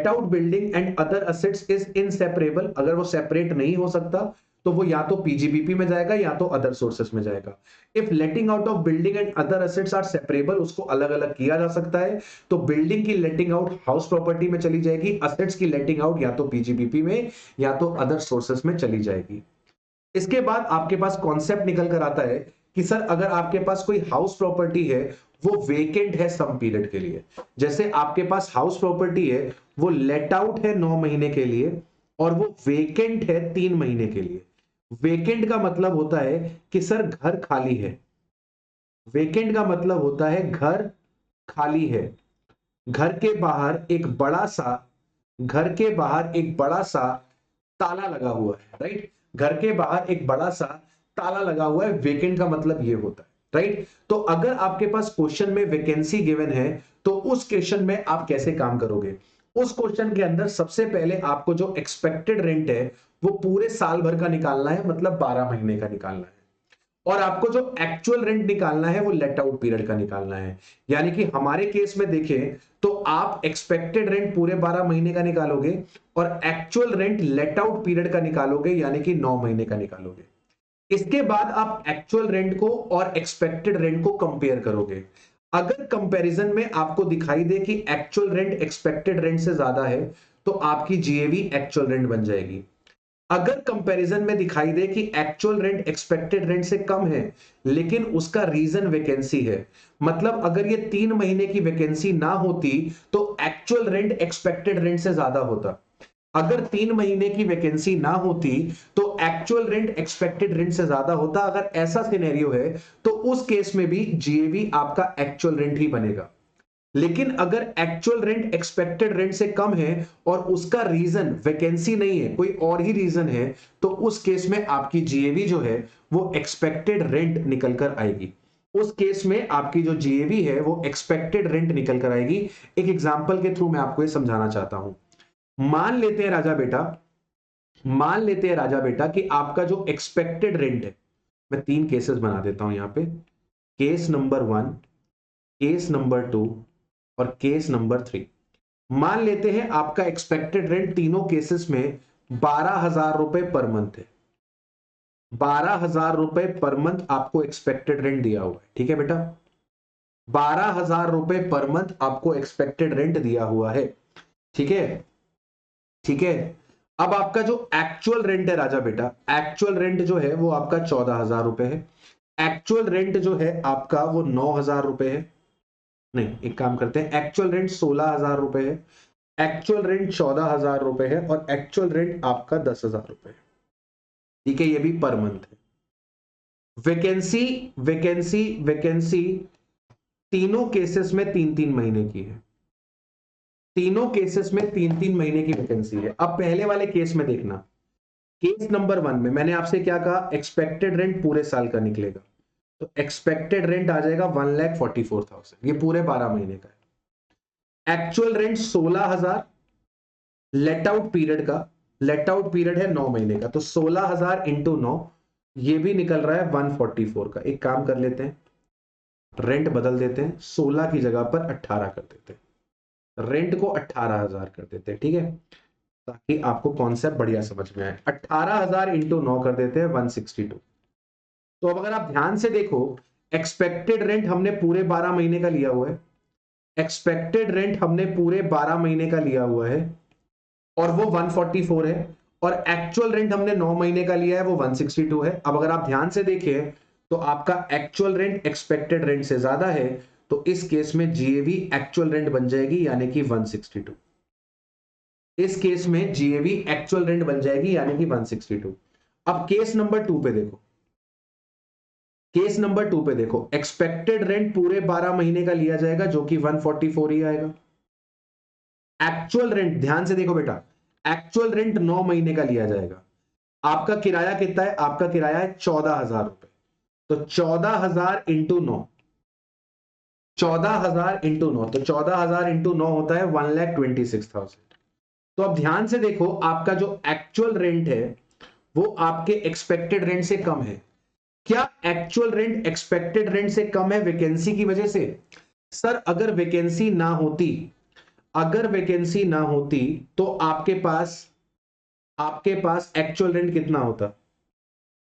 out building and other assets is inseparable, अगर वो सेपरेट नहीं हो सकता तो वो या तो पीजीबीपी में जाएगा या तो अदर सोर्सेस में जाएगा। If letting out of building and other assets are separable, उसको अलग अलग किया जा सकता है, तो बिल्डिंग की लेटिंग आउट हाउस प्रॉपर्टी में चली जाएगी, असेट्स की लेटिंग आउट या तो पीजीबीपी में या तो अदर सोर्सेस में चली जाएगी। इसके बाद आपके पास कॉन्सेप्ट निकल कर आता है कि सर अगर आपके पास कोई हाउस प्रॉपर्टी है वो वेकेंट है सम पीरियड के लिए, जैसे आपके पास हाउस प्रॉपर्टी है वो लेट आउट है 9 महीने के लिए और वो वेकेंट है 3 महीने के लिए। वेकेंट का मतलब होता है कि सर घर खाली है, वेकेंट का मतलब होता है घर खाली है, घर के बाहर एक बड़ा सा घर के बाहर एक बड़ा सा ताला लगा हुआ है, राइट? घर के बाहर एक बड़ा सा ताला लगा हुआ है, वेकेंट का मतलब ये होता है, राइट? तो अगर आपके पास क्वेश्चन में वैकेंसी गिवन है तो उस क्वेश्चन में आप कैसे काम करोगे? उस क्वेश्चन के अंदर सबसे पहले आपको जो एक्सपेक्टेड रेंट है वो पूरे साल भर का निकालना है, मतलब 12 महीने का निकालना है, और आपको जो एक्चुअल रेंट निकालना है वो लेट आउट पीरियड का निकालना है। यानी कि हमारे केस में देखें तो आप एक्सपेक्टेड रेंट पूरे 12 महीने का निकालोगे और actual rent let out period का निकालोगे, यानी कि 9 महीने का निकालोगे। इसके बाद आप एक्चुअल रेंट को और एक्सपेक्टेड रेंट को कंपेयर करोगे। अगर कंपैरिजन में आपको दिखाई दे कि एक्चुअल रेंट एक्सपेक्टेड रेंट से ज्यादा है तो आपकी जीएवी एक्चुअल रेंट बन जाएगी। अगर कंपैरिजन में दिखाई दे कि एक्चुअल रेंट एक्सपेक्टेड रेंट से कम है लेकिन उसका रीजन वैकेंसी है, मतलब अगर ये 3 महीने की वैकेंसी ना होती तो एक्चुअल रेंट एक्सपेक्टेड रेंट से ज्यादा होता। अगर 3 महीने की वैकेंसी ना होती तो एक्चुअल रेंट एक्सपेक्टेड रेंट से ज्यादा होता। अगर ऐसा सिनेरियो है तो उस केस में भी जीएवी आपका एक्चुअल रेंट ही बनेगा। लेकिन अगर एक्चुअल रेंट एक्सपेक्टेड रेंट से कम है और उसका रीजन वैकेंसी नहीं है, कोई और ही रीजन है, तो उस केस में आपकी जीएवी जो है वो एक्सपेक्टेड रेंट निकल कर आएगी। उस केस में आपकी जो जीएवी है वो एक्सपेक्टेड रेंट निकल कर आएगी। एक एग्जांपल के थ्रू मैं आपको ये समझाना चाहता हूं। मान लेते हैं राजा बेटा मान लेते हैं राजा बेटा कि आपका जो एक्सपेक्टेड रेंट है, मैं 3 केसेस बना देता हूं यहां पे, केस नंबर 1, केस नंबर 2 और केस नंबर 3। मान लेते हैं आपका एक्सपेक्टेड रेंट तीनों केसेस में 12,000 रुपए पर मंथ है। 12,000 रुपए पर मंथ आपको एक्सपेक्टेड रेंट दिया हुआ है, ठीक है बेटा, 12,000 रुपए पर मंथ आपको एक्सपेक्टेड रेंट दिया हुआ है, ठीक है, ठीक है। अब आपका जो एक्चुअल रेंट है राजा बेटा, एक्चुअल रेंट जो है वो आपका 14,000 रुपए है, एक्चुअल रेंट जो है आपका वो 9,000 रुपए है, नहीं एक काम करते हैं, एक्चुअल रेंट 16,000 रुपए है, एक्चुअल रेंट 14,000 रुपए है और एक्चुअल रेंट आपका 10,000 रुपए है, ठीक है, ये भी पर मंथ है। वैकेंसी वैकेंसी वैकेंसी तीनों केसेस में 3-3 महीने की है, तीनों केसेस में 3-3 महीने की वैकेंसी है। अब पहले वाले केस में देखना, केस नंबर 1 में मैंने आपसे क्या कहा, एक्सपेक्टेड रेंट पूरे साल का निकलेगा, तो एक्सपेक्टेड रेंट आ जाएगा 1,44,000, ये पूरे 12 महीने का है। Actual rent 16,000 let out period का, लेट आउट पीरियड है 9 महीने का, तो 16,000 इंटू 9, ये भी निकल रहा है 144 का। एक काम कर लेते हैं, रेंट बदल देते हैं, 16 की जगह पर 18 कर देते हैं, रेंट को 18,000 कर देते हैं, ठीक है, ताकि आपको कॉन्सेप्ट बढ़िया समझ में आए। 18,000 इंटू 9 कर देते हैं 162। तो अब अगर आप ध्यान से देखो, एक्सपेक्टेड रेंट हमने पूरे 12 महीने का लिया हुआ है, एक्सपेक्टेड रेंट हमने पूरे 12 महीने का लिया हुआ है और वो 144 है, और एक्चुअल रेंट हमने 9 महीने का लिया है, वो 162 है। अब अगर आप ध्यान से देखें तो आपका एक्चुअल रेंट एक्सपेक्टेड रेंट से ज्यादा है, तो इस केस में जीएवी एक्चुअल रेंट बन जाएगी यानी कि 162। इस केस में जीएवी एक्चुअल रेंट बन जाएगी यानी कि 162। अब केस नंबर 2 पे देखो, केस नंबर 2 पे देखो, एक्सपेक्टेड रेंट पूरे 12 महीने का लिया जाएगा जो कि 144 ही आएगा। एक्चुअल रेंट ध्यान से देखो बेटा, एक्चुअल रेंट 9 महीने का लिया जाएगा। आपका किराया कितना है, आपका किराया है 14,000 रुपए, तो 14,000 इंटू 9, 14,000 इंटू 9, तो 14,000 इंटू 9 होता है 1,26,000। तो अब ध्यान से देखो, आपका जो एक्चुअल रेंट है वो आपके एक्सपेक्टेड रेंट से कम है। क्या एक्चुअल रेंट एक्सपेक्टेड रेंट से कम है वैकेंसी की वजह से? सर अगर वैकेंसी ना होती, अगर वैकेंसी ना होती तो आपके पास एक्चुअल रेंट कितना होता?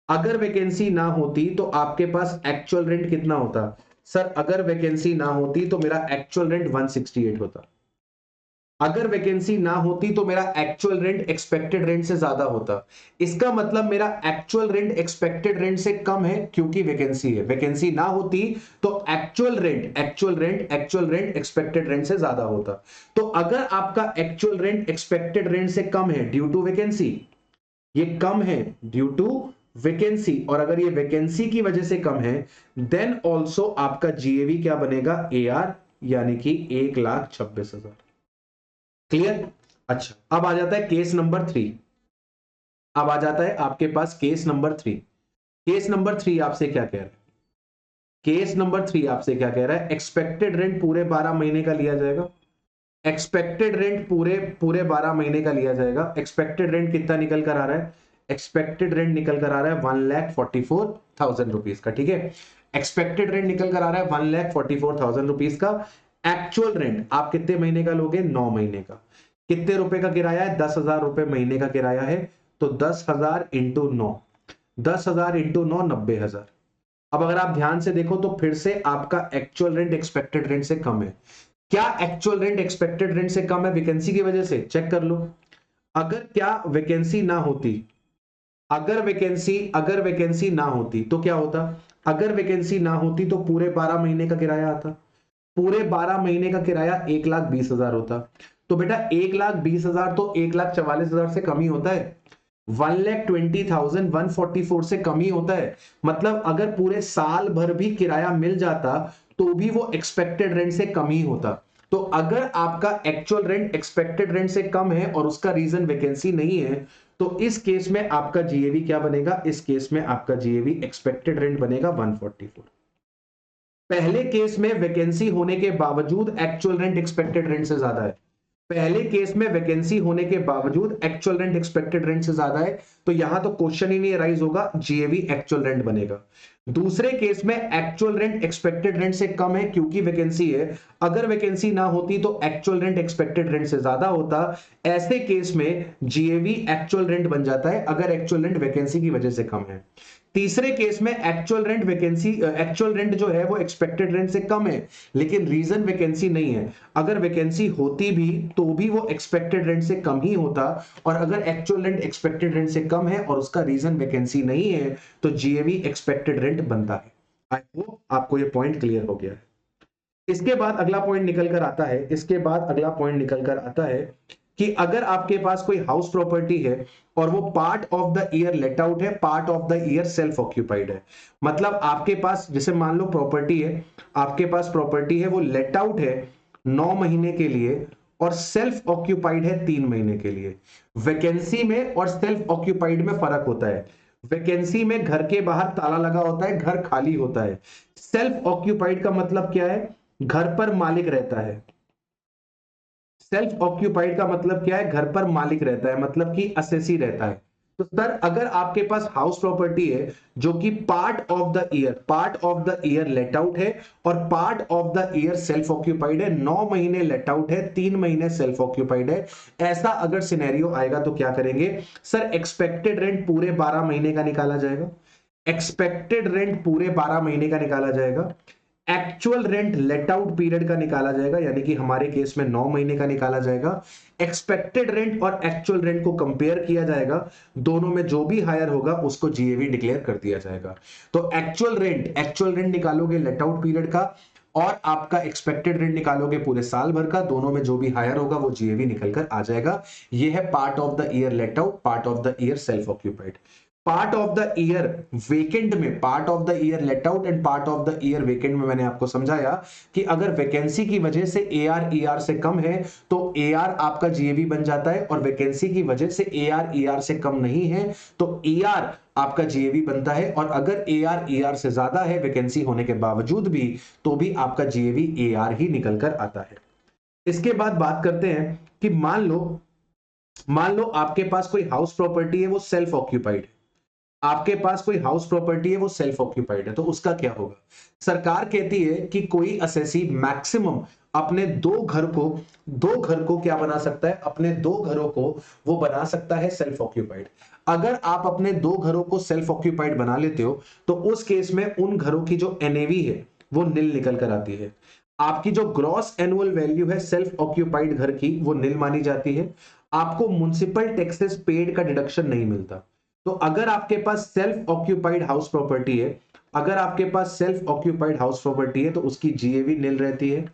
अगर वैकेंसी ना होती तो आपके पास एक्चुअल रेंट कितना होता? सर अगर वैकेंसी ना होती तो मेरा एक्चुअल रेंट 168 होता। अगर वैकेंसी ना होती तो मेरा एक्चुअल रेंट एक्सपेक्टेड रेंट से ज्यादा होता। इसका मतलब मेरा एक्चुअल रेंट एक्सपेक्टेड रेंट से कम है क्योंकि वैकेंसी है। वैकेंसी ना होती तो एक्चुअल रेंट एक्सपेक्टेड रेंट से ज्यादा होता। तो अगर आपका एक्चुअल रेंट एक्सपेक्टेड रेंट से कम है ड्यू टू वैकेंसी, ये कम है ड्यू टू वैकेंसी, और अगर ये वैकेंसी की वजह से कम है देन ऑल्सो आपका जीएवी क्या बनेगा, एआर, यानी कि 1,26,000। क्लियर? अच्छा अब आ जाता है केस नंबर 3। अब आ जाता है आपके पास केस नंबर 3। केस नंबर 3 आपसे क्या कह रहा है? केस नंबर 3 आपसे क्या कह रहा है? एक्सपेक्टेड रेंट पूरे 12 महीने का लिया जाएगा, एक्सपेक्टेड रेंट पूरे पूरे 12 महीने का लिया जाएगा। एक्सपेक्टेड रेंट कितना निकल कर आ रहा है? एक्सपेक्टेड रेंट निकल कर आ रहा है 1,44,000 रुपीज का, ठीक है, एक्सपेक्टेड रेंट निकल कर आ रहा है 1,44,000 रुपीज का। एक्चुअल रेंट आप कितने महीने का लोगे? 9 महीने का। कितने रुपए का किराया है? 10,000 रुपए महीने का किराया है, तो 10,000 इंटू 9, 10,000 इंटू 9 90,000। अब अगर आप ध्यान से देखो तो फिर से आपका एक्चुअल रेंट एक्सपेक्टेड रेंट से कम है। क्या एक्चुअल रेंट एक्सपेक्टेड रेंट से कम है वैकेंसी की वजह से? चेक कर लो। अगर क्या वैकेंसी ना होती, अगर वैकेंसी ना होती तो क्या होता? अगर वैकेंसी ना होती तो पूरे 12 महीने का किराया आता, पूरे 12 महीने का किराया 1,20,000 होता। तो बेटा 1,20,000 तो 1,44,000 से कम ही होता है, 1,20,000 144 से कम ही होता है। मतलब अगर पूरे साल भर भी किराया मिल जाता तो भी वो एक्सपेक्टेड रेंट से कम ही होता। तो अगर आपका एक्चुअल रेंट एक्सपेक्टेड रेंट से कम है और उसका रीजन वैकेंसी नहीं है, तो इस केस में आपका जीएवी क्या बनेगा? इस केस में आपका जीएवी एक्सपेक्टेड रेंट बनेगा 144। पहले केस में वैकेंसी होने के बावजूद एक्चुअल रेंट एक्सपेक्टेड रेंट से ज्यादा है, पहले केस में वैकेंसी होने के बावजूद एक्चुअल रेंट एक्सपेक्टेड रेंट से ज्यादा है, तो यहां तो क्वेश्चन ही नहीं राइज होगा, जीएवी एक्चुअल रेंट बनेगा। दूसरे केस में एक्चुअल रेंट एक्सपेक्टेड रेंट से कम है क्योंकि वैकेंसी है। अगर वैकेंसी ना होती तो एक्चुअल रेंट एक्सपेक्टेड रेंट से ज्यादा होता। ऐसे केस में जीएवी एक्चुअल रेंट बन जाता है अगर एक्चुअल रेंट वैकेंसी की वजह से कम है। तीसरे केस में एक्चुअल रेंट जो है वो एक्सपेक्टेड रेंट से कम है लेकिन रीजन वैकेंसी नहीं है। अगर वैकेंसी होती भी तो भी वो एक्सपेक्टेड रेंट से कम ही होता। और अगर एक्चुअल रेंट एक्सपेक्टेड रेंट से कम है और उसका रीजन वैकेंसी नहीं है तो जीएवी एक्सपेक्टेड रेंट बनता है। आई होप आपको ये पॉइंट क्लियर हो गया है। इसके बाद अगला पॉइंट निकल कर आता है कि अगर आपके पास कोई हाउस प्रॉपर्टी है और वो part of the year let out है, part of the year self occupied है। मतलब आपके पास जैसे मान लो प्रॉपर्टी है, आपके पास प्रॉपर्टी है वो लेट आउट है 9 महीने के लिए और सेल्फ ऑक्यूपाइड है 3 महीने के लिए। वैकेंसी में और सेल्फ ऑक्यूपाइड में फर्क होता है। वैकेंसी में घर के बाहर ताला लगा होता है, घर खाली होता है। सेल्फ ऑक्यूपाइड का मतलब क्या है? घर पर मालिक रहता है। सेल्फ ऑक्यूपाइड का मतलब क्या है? घर पर मालिक रहता है, मतलब कि असेसी रहता है। तो सर अगर आपके पास हाउस प्रॉपर्टी है जो कि part of the year let out है और part of the year self occupied है, 9 महीने लेट आउट है, 3 महीने सेल्फ ऑक्यूपाइड है, ऐसा अगर सिनेरियो आएगा तो क्या करेंगे? सर एक्सपेक्टेड रेंट पूरे 12 महीने का निकाला जाएगा। एक्सपेक्टेड रेंट पूरे 12 महीने का निकाला जाएगा। Actual rent let out period का निकाला जाएगा, यानी कि हमारे केस में 9 महीने का निकाला जाएगा। एक्सपेक्टेड रेंट और एक्चुअल रेंट को कंपेयर किया जाएगा, दोनों में जो भी हायर होगा उसको जीएवी डिक्लेयर कर दिया जाएगा। तो एक्चुअल रेंट निकालोगे लेट आउट पीरियड का और आपका एक्सपेक्टेड रेंट निकालोगे पूरे साल भर का, दोनों में जो भी हायर होगा वो जीएवी निकल कर आ जाएगा। ये है part of the year let out, part of the year self occupied. Part of the year vacant में, part of the year let out and part of the year vacant में मैंने आपको समझाया कि अगर वैकेंसी की वजह से एआर ईआर से कम है तो एआर आपका जीएवी बन जाता है और वैकेंसी की वजह से एआर ईआर से कम नहीं है तो एआर आपका जीएवी बनता है। और अगर एआर ईआर से ज्यादा है वैकेंसी होने के बावजूद भी तो भी आपका जीएवी एआर ही निकल कर आता है। इसके बाद बात करते हैं कि मान लो आपके पास कोई हाउस प्रॉपर्टी है वो सेल्फ ऑक्यूपाइड है। आपके पास कोई हाउस प्रॉपर्टी है वो सेल्फ ऑक्यूपाइड है तो उसका क्या होगा? सरकार कहती है कि कोई असेसी मैक्सिमम अपने दो घर को क्या बना सकता है? अपने 2 घरों को वो बना सकता है सेल्फ ऑक्यूपाइड। अगर आप अपने 2 घरों को सेल्फ ऑक्यूपाइड बना लेते हो तो उस केस में उन घरों की जो एनएवी है वो निल निकल कर आती है। आपकी जो ग्रॉस एनुअल वैल्यू है सेल्फ ऑक्यूपाइड घर की वो निल मानी जाती है। आपको म्युनिसिपल टैक्सेस पेड का डिडक्शन नहीं मिलता। तो अगर आपके पास सेल्फ ऑक्यूपाइड हाउस प्रॉपर्टी है, अगर आपके पास सेल्फ ऑक्यूपाइड हाउस प्रॉपर्टी है तो उसकी जीएवी निल रहती है।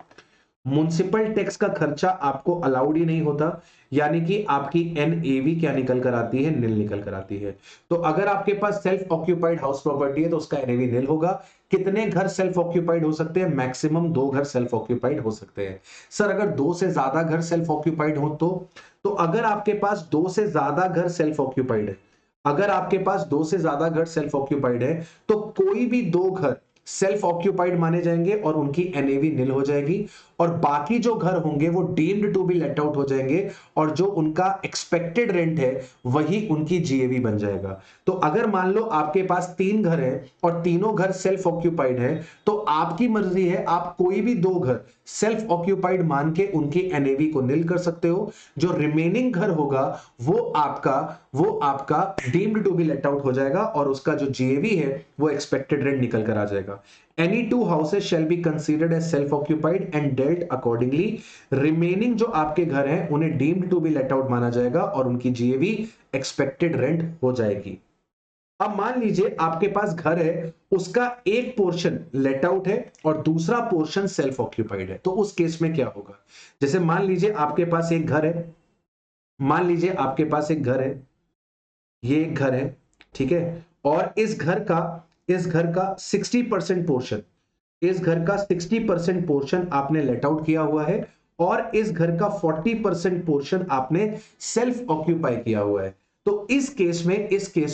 म्युनिसिपल टैक्स का खर्चा आपको अलाउड ही नहीं होता, यानी कि आपकी एनएवी क्या निकल कर आती है? निल निकल कर आती है। तो अगर आपके पास सेल्फ ऑक्यूपाइड हाउस प्रॉपर्टी है तो उसका एनएवी निल होगा। कितने घर सेल्फ ऑक्यूपाइड हो सकते हैं? मैक्सिमम 2 घर सेल्फ ऑक्यूपाइड हो सकते हैं। सर अगर 2 से ज्यादा घर सेल्फ ऑक्यूपाइड हो तो अगर आपके पास 2 से ज्यादा घर सेल्फ ऑक्यूपाइड है, अगर आपके पास 2 से ज्यादा घर सेल्फ ऑक्यूपाइड है तो कोई भी 2 घर सेल्फ ऑक्यूपाइड माने जाएंगे और उनकी एनएवी निल हो जाएगी और बाकी जो घर होंगे वो deemed to be let out हो जाएंगे और जो उनका एक्सपेक्टेड रेंट है वही उनकी जीएवी बन जाएगा। तो अगर मान लो आपके पास 3 घर है और तीनों घर सेल्फ ऑक्यूपाइड है तो आपकी मर्जी है, आप कोई भी 2 घर सेल्फ ऑक्यूपाइड मान के उनकी एनएवी को निल कर सकते हो। जो रिमेनिंग घर होगा वो आपका deemed to be let out हो जाएगा और उसका जो जीएवी है वो एक्सपेक्टेड रेंट निकल कर आ जाएगा। Any 2 houses shall be considered as self-occupied and dealt accordingly. Remaining जो आपके घर हैं उन्हें deemed to be let out माना जाएगा और उनकी जीएवी एक्सपेक्टेड रेंट हो जाएगी। अब मान लीजिए आपके पास घर है, उसका एक पोर्शन लेट आउट है और दूसरा पोर्शन सेल्फ ऑक्यूपाइड है, तो उस केस में क्या होगा? जैसे मान लीजिए आपके पास एक घर है, मान लीजिए आपके पास एक घर है, ये एक घर है, ठीक है, और इस घर का 60% पोर्शन, इस घर का 60% पोर्शन आपने लेट आउट किया हुआ है और इस घर का 40% पोर्शन आपने सेल्फ ऑक्यूपाई किया हुआ है। तो इस केस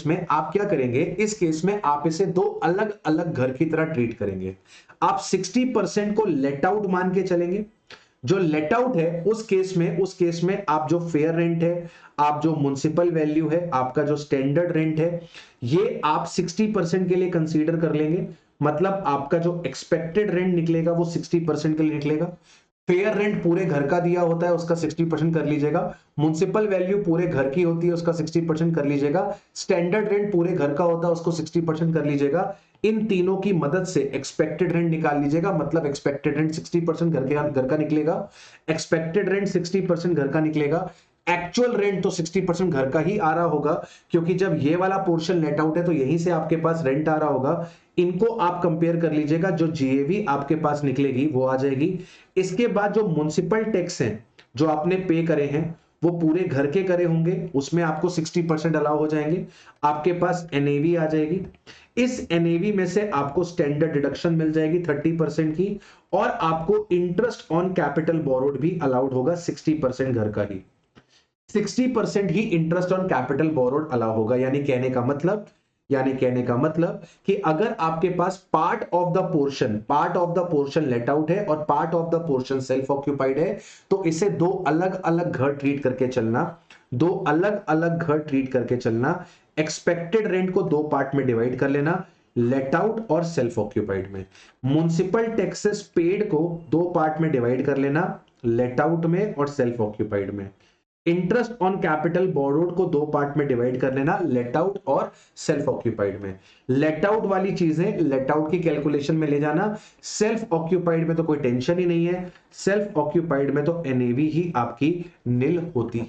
में आप क्या करेंगे? इस केस में आप इसे 2 अलग अलग घर की तरह ट्रीट करेंगे। आप 60% को लेट आउट मान के चलेंगे, जो लेट आउट है उस केस में आप जो फेयर रेंट है, आप जो म्युनिसिपल वैल्यू है, आपका जो स्टैंडर्ड रेंट है, ये आप 60% के लिए कंसीडर कर लेंगे। मतलब आपका जो एक्सपेक्टेड रेंट निकलेगा वो 60% के लिए निकलेगा। फेयर रेंट पूरे घर का दिया होता है, उसका 60% कर लीजिएगा। म्युनिसिपल वैल्यू पूरे घर की होती है, उसका 60% कर लीजिएगा। स्टैंडर्ड रेंट पूरे घर का होता है, उसको 60% कर लीजिएगा। इन तीनों की मदद से एक्सपेक्टेड रेंट निकाल लीजिएगा। मतलब एक्सपेक्टेड रेंट 60% घर का निकलेगा, एक्सपेक्टेड रेंट 60% घर का निकलेगा। एक्चुअल रेंट तो 60% घर का ही आ रहा होगा, क्योंकि जब ये वाला पोर्शन लेट आउट है तो यहीं से आपके पास रेंट आ रहा होगा। इनको आप कंपेयर कर लीजिएगा, जो जीएवी आपके पास निकलेगी वो आ जाएगी। इसके बाद जो म्युनिसिपल टैक्स हैं जो आपने पे करे हैं वो पूरे घर के करे होंगे, उसमें आपको 60% अलाउ हो जाएंगे। आपके पास एनएवी आ जाएगी। इस एनएवी में से आपको स्टैंडर्ड डिडक्शन मिल जाएगी 30% की, और आपको इंटरेस्ट ऑन कैपिटल बोरोड भी अलाउड होगा 60% घर का ही। 60% ही interest on capital borrowed allow होगा। यानी कहने का मतलब कि अगर आपके पास part of the portion let out है और part of the portion self occupied है, तो इसे दो अलग अलग घर ट्रीट करके चलना। एक्सपेक्टेड रेंट को दो पार्ट में डिवाइड कर लेना, लेट आउट और सेल्फ ऑक्यूपाइड में। म्युनिसिपल टैक्सेस पेड को दो पार्ट में डिवाइड कर लेना, लेट आउट में और सेल्फ ऑक्यूपाइड में। इंटरेस्ट ऑन कैपिटल बोरोड को दो पार्ट में डिवाइड कर लेना, लेट आउट और सेल्फ ऑक्यूपाइड में। लेट आउट वाली चीजें लेट आउट की कैलकुलेशन में ले जाना, सेल्फ ऑक्यूपाइड में तो कोई टेंशन ही नहीं है। सेल्फ ऑक्यूपाइड में तो एनएवी ही आपकी निल होती है।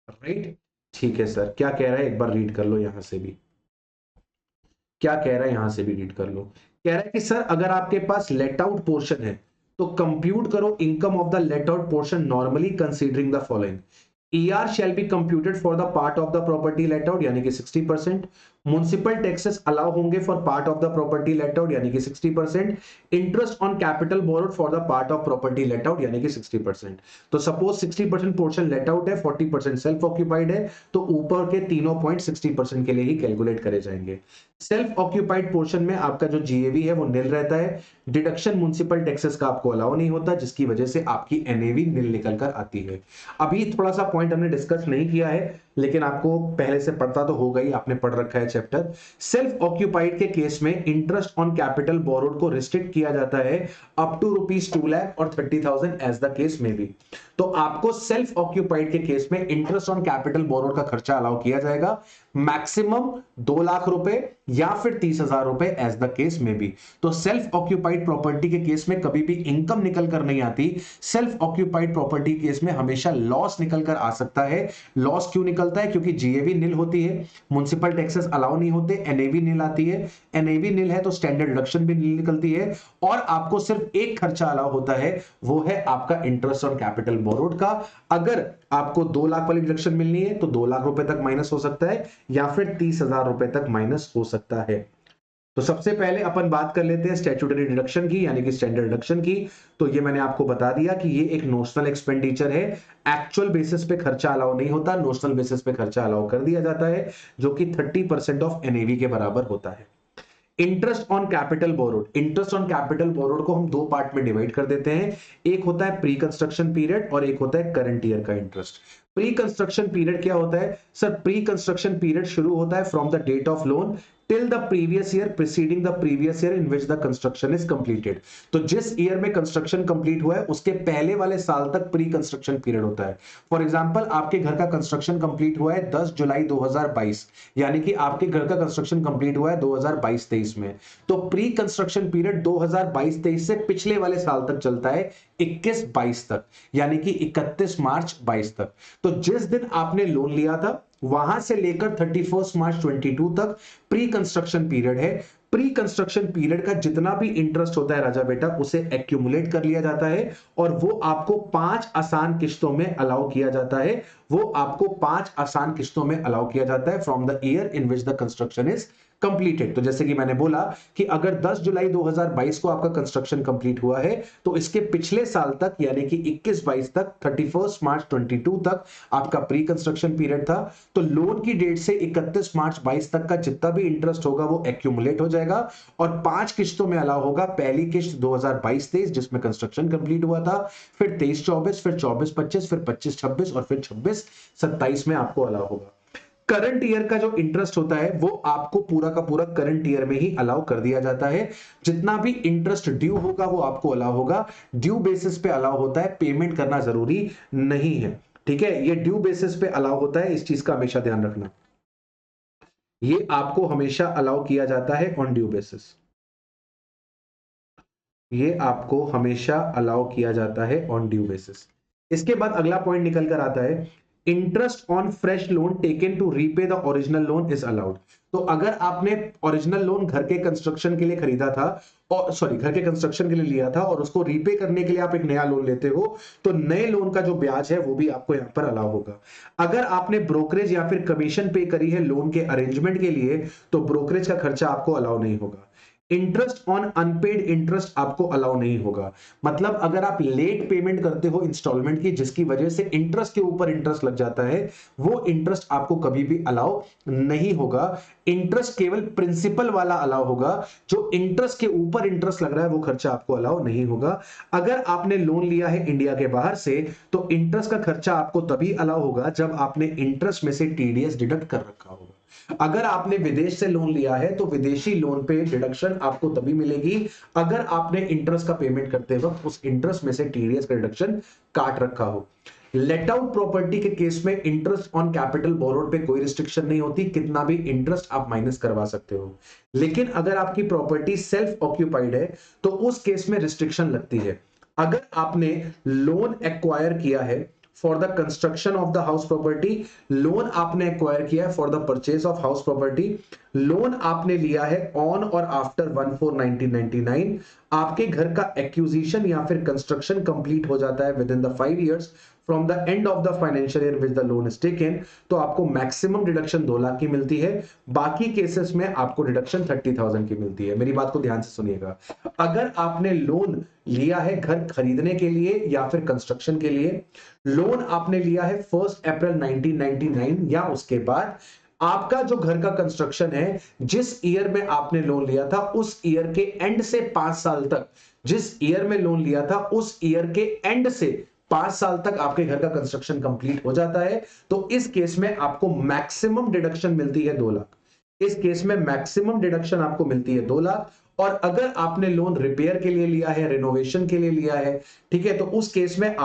राइट, ठीक है सर, क्या कह रहा है एक बार रीड कर लो यहां से भी। क्या कह रहा है यहां से भी रीड कर लो। कह रहा है कि सर अगर आपके पास लेट आउट पोर्शन है तो कंप्यूट करो income of the let out portion normally considering the following. ER shall be computed for the part of the property let out यानी कि 60%। म्युनिसिपल टैक्सेस अलाउ होंगे for part of the property let out यानी कि 60%। Interest on capital borrowed for the part of property let out यानी कि 60%। तो suppose 60% portion let out है, 40% self occupied है, तो ऊपर के तीनों पॉइंट 60% के लिए ही कैलकुलेट करे जाएंगे। सेल्फ ऑक्यूपाइड पोर्शन में आपका जो जीएवी है वो निल रहता है। डिडक्शन म्युनिसिपल टैक्सेस का आपको अलाउ नहीं होता, जिसकी वजह से आपकी एनएवी निल निकल कर आती है। अभी थोड़ा सा पॉइंट हमने डिस्कस नहीं किया है, लेकिन आपको पहले से पढ़ता तो होगा ही, आपने पढ़ रखा है चैप्टर। सेल्फ ऑक्यूपाइड के केस में इंटरेस्ट ऑन कैपिटल बोरोड को रिस्ट्रिक्ट किया जाता है अप टू ₹2 लाख और 30,000 एज द केस में भी। तो आपको सेल्फ ऑक्यूपाइड के केस में इंटरेस्ट ऑन कैपिटल बोरोड का खर्चा अलाउ किया जाएगा, मैक्सिमम 2 लाख रुपए या फिर 30,000 रुपए एज द केस में भी। तो सेल्फ ऑक्यूपाइड प्रॉपर्टी के केस में कभी भी इनकम निकल कर नहीं आती। सेल्फ ऑक्यूपाइड प्रॉपर्टी केस में हमेशा लॉस निकल कर आ सकता है। लॉस क्यों निकलता है? क्योंकि जीएवी निल होती है, म्युनिसिपल टैक्सेस अलाउ नहीं होते, एनएवी निल आती है। एनएवी निल है तो स्टैंडर्ड डिडक्शन भी निल निकलती है, और आपको सिर्फ एक खर्चा अलाउ होता है, वो है आपका इंटरेस्ट ऑन कैपिटल बोरोड का। अगर आपको 2 लाख वाली डिडक्शन मिलनी है तो 2 लाख रुपए तक माइनस हो सकता है, या फिर 30,000 रुपए तक माइनस हो सकता है। तो सबसे पहले अपन बात कर लेते हैं स्टैट्यूटरी डिडक्शन की, यानी कि स्टैंडर्ड डिडक्शन की। तो ये मैंने आपको बता दिया कि ये एक नोशनल एक्सपेंडिचर है, एक्चुअल बेसिस पे खर्चा अलाउ नहीं होता, नोशनल बेसिस पे खर्चा अलाउ कर दिया जाता है, जो कि 30% ऑफ एनएवी के बराबर होता है। Interest on capital borrowed, interest on capital borrowed को हम दो पार्ट में डिवाइड कर देते हैं। एक होता है प्री कंस्ट्रक्शन पीरियड और एक होता है करंट ईयर का इंटरेस्ट। प्री कंस्ट्रक्शन पीरियड क्या होता है सर? प्री कंस्ट्रक्शन पीरियड शुरू होता है from the date of loan till the previous year preceding the previous year in which the construction is completed. तो जिस ईयर में कंस्ट्रक्शन कंप्लीट हुआ है उसके पहले वाले साल तक प्री कंस्ट्रक्शन पीरियड होता है। फॉर एग्जांपल, आपके घर का कंस्ट्रक्शन कंप्लीट हुआ है 10 जुलाई 2022, यानी कि आपके घर का कंस्ट्रक्शन कंप्लीट हुआ है 2022-23 में। तो प्री कंस्ट्रक्शन पीरियड 2022-23 से पिछले वाले साल तक चलता है, 21-22 तक, यानी कि 31 मार्च 22 तक। तो जिस दिन आपने लोन लिया था वहां से लेकर 31 मार्च 22 तक प्री कंस्ट्रक्शन पीरियड है। प्री कंस्ट्रक्शन पीरियड का जितना भी इंटरेस्ट होता है राजा बेटा, उसे एक्यूमुलेट कर लिया जाता है और वो आपको 5 आसान किश्तों में अलाउ किया जाता है। वो आपको 5 आसान किस्तों में अलाउ किया जाता है from the year in which the construction is completed. तो जैसे कि मैंने बोला कि अगर 10 जुलाई 2022 को आपका कंस्ट्रक्शन कंप्लीट हुआ है तो इसके पिछले साल तक यानी कि 21-22 तक 31 मार्च 22 तक आपका प्री कंस्ट्रक्शन पीरियड था। तो लोन की डेट से 31 मार्च 22 तक का जितना भी इंटरेस्ट होगा वो एक्यूमुलेट हो जाएगा और 5 किस्तों में अलाउ होगा। पहली किस्त 2022-23 जिसमें कंस्ट्रक्शन कंप्लीट हुआ था, फिर 23-24, फिर 24-25, फिर 25-26 और फिर 26-27 में आपको अलाउ होगा। करंट ईयर का जो इंटरेस्ट होता है वो आपको पूरा का पूरा करंट ईयर में ही अलाउ कर दिया जाता है। जितना भी इंटरेस्ट ड्यू होगा वो आपको अलाउ होगा। ड्यू बेसिस पे अलाउ होता है, पेमेंट करना जरूरी नहीं है। ठीक है, ये ड्यू बेसिस पे अलाउ होता है, इस चीज का हमेशा ध्यान रखना। ये आपको हमेशा अलाउ किया जाता है ऑन ड्यू बेसिस। ये आपको हमेशा अलाउ किया जाता है ऑन ड्यू बेसिस। इसके बाद अगला पॉइंट निकल कर आता है, interest on fresh loan taken to repay the original loan is allowed. तो अगर आपने ओरिजिनल लोन घर के कंस्ट्रक्शन के लिए खरीदा था और घर के कंस्ट्रक्शन के लिए लिया था और उसको रीपे करने के लिए आप एक नया लोन लेते हो तो नए लोन का जो ब्याज है वो भी आपको यहां पर अलाउ होगा। अगर आपने ब्रोकरेज या फिर कमीशन पे करी है लोन के अरेंजमेंट के लिए तो ब्रोकरेज का खर्चा आपको अलाउ नहीं होगा। इंटरेस्ट ऑन अनपेड इंटरेस्ट आपको अलाउ नहीं होगा। मतलब अगर आप लेट पेमेंट करते हो इंस्टॉलमेंट की जिसकी वजह से इंटरेस्ट के ऊपर इंटरेस्ट लग जाता है, वो इंटरेस्ट आपको कभी भी अलाउ नहीं होगा। इंटरेस्ट केवल प्रिंसिपल वाला अलाउ होगा, जो इंटरेस्ट के ऊपर इंटरेस्ट लग रहा है वो खर्चा आपको अलाउ नहीं होगा। अगर आपने लोन लिया है इंडिया के बाहर से तो इंटरेस्ट का खर्चा आपको तभी अलाउ होगा जब आपने इंटरेस्ट में से टीडीएस डिडक्ट कर रखा होगा। अगर आपने विदेश से लोन लिया है तो विदेशी लोन पे डिडक्शन आपको तभी मिलेगी अगर आपने इंटरेस्ट का पेमेंट करते वक्त उस इंटरेस्ट में से टीडीएस का डिडक्शन काट रखा हो। लेट आउट प्रॉपर्टी के केस में इंटरेस्ट ऑन कैपिटल बोरोड पे कोई रिस्ट्रिक्शन नहीं होती, कितना भी इंटरेस्ट आप माइनस करवा सकते हो। लेकिन अगर आपकी प्रॉपर्टी सेल्फ ऑक्यूपाइड है तो उस केस में रिस्ट्रिक्शन लगती है। अगर आपने लोन एक्वायर किया है for the construction of the house property, loan आपने एक्वायर किया है for the purchase of house property, loan आपने लिया है ऑन और आफ्टर 1/4/1999, आपके घर का एक्विजिशन या फिर कंस्ट्रक्शन कंप्लीट हो जाता है with in the 5 years from the end of the financial year which the loan is taken, तो आपको मैक्सिमम डिडक्शन 2 लाख की मिलती है। बाकी केसेस में आपको डिडक्शन 30,000 की मिलती है। मेरी बात को ध्यान से सुनिएगा। अगर आपने लोन लिया है घर खरीदने के लिए या फिर कंस्ट्रक्शन के लिए, लोन आपने लिया है 1 अप्रैल 1999 या उसके बाद, आपका जो घर का कंस्ट्रक्शन है जिस ईयर में आपने लोन लिया था उस ईयर के एंड से 5 साल तक, जिस ईयर में लोन लिया था उस ईयर के एंड से 5 साल तक आपके घर का कंस्ट्रक्शन कंप्लीट हो जाता है, तो इस केस में आपको मैक्सिमम डिडक्शन मिलती है 2 लाख। इस केस में मैक्सिमम डिडक्शन आपको मिलती है 2 लाख। और अगर आपने लोन रिपेयर के लिए लिया है, रिनोवेशन के लिए लिया है, ठीक है, तो उस केस में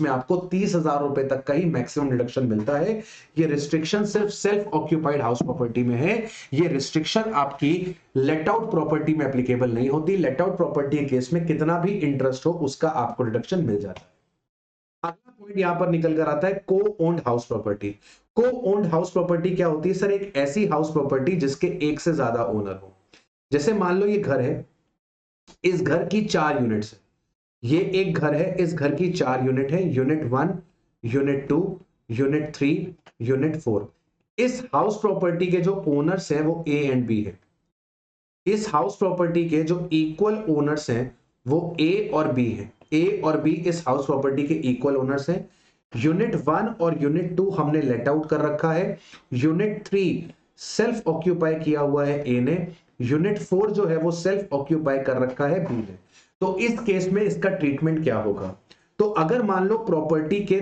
आपको 30,000 रुपए तक का ही मैक्सिमम डिडक्शन मिलता है। ये रिस्ट्रिक्शन सिर्फ सेल्फ ऑक्यूपाइड हाउस प्रॉपर्टी में है। ये रिस्ट्रिक्शन आपकी लेट आउट प्रॉपर्टी में एप्लीकेबल नहीं होती। लेट आउट प्रॉपर्टी के केस में कितना भी इंटरेस्ट हो उसका आपको डिडक्शन मिल जाता है। अगला पॉइंट यहां पर निकल कर आता है को ओन्ड हाउस प्रॉपर्टी। को ओन्ड हाउस प्रॉपर्टी क्या होती है सर? एक ऐसी हाउस प्रॉपर्टी जिसके एक से ज्यादा ओनर हो। जैसे मान लो ये घर है, इस घर की 4 यूनिट्स है। ये एक घर है, इस घर की 4 यूनिट है, यूनिट 1, यूनिट 2, यूनिट 3, यूनिट 4। इस हाउस प्रॉपर्टी के जो ओनर्स हैं वो ए एंड बी है। इस हाउस प्रॉपर्टी के जो इक्वल ओनर्स हैं वो ए और बी है। ए और बी इस हाउस प्रॉपर्टी के इक्वल ओनर्स हैं। यूनिट 1 और यूनिट 2 हमने लेट आउट कर रखा है। यूनिट 3 सेल्फ ऑक्यूपाई किया हुआ है ए ने। यूनिट 4 जो है वो सेल्फ ऑक्यूपाई कर रखा है बी ने। तो इस केस में इसका ट्रीटमेंट क्या होगा? तो अगर मान लो प्रॉपर्टी के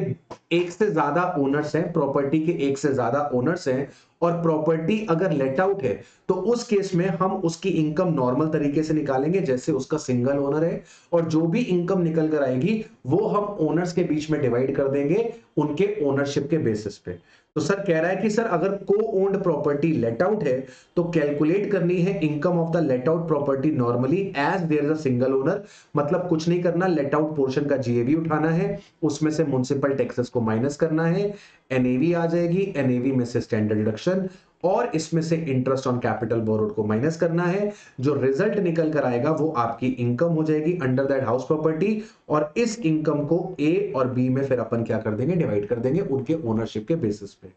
एक से ज्यादा ओनर्स हैं, प्रॉपर्टी के एक से ज्यादा ओनर्स हैं और प्रॉपर्टी अगर लेट आउट है तो उस केस में हम उसकी इनकम नॉर्मल तरीके से निकालेंगे जैसे उसका सिंगल ओनर है, और जो भी इनकम निकल कर आएगी वो हम ओनर्स के बीच में डिवाइड कर देंगे उनके ओनरशिप के बेसिस पे। तो सर कह रहा है कि सर अगर को ओन्ड प्रॉपर्टी लेट आउट है तो कैलकुलेट करनी है income of the let out property normally as there is a single owner. मतलब कुछ नहीं करना, लेट आउट पोर्शन का जीएवी उठाना है, उसमें से म्युनिसिपल टैक्सेस को माइनस करना है, एनएवी आ जाएगी, एनएवी में से स्टैंडर्ड डिडक्शन, और इसमें से इंटरेस्ट ऑन कैपिटल बोरोड को माइनस करना है। जो रिजल्ट निकल कर आएगा वो आपकी इनकम हो जाएगी अंडर दैट हाउस प्रॉपर्टी, और इस इनकम को ए और बी में फिर अपन क्या कर देंगे, डिवाइड कर देंगे उनके ओनरशिप के बेसिस पे।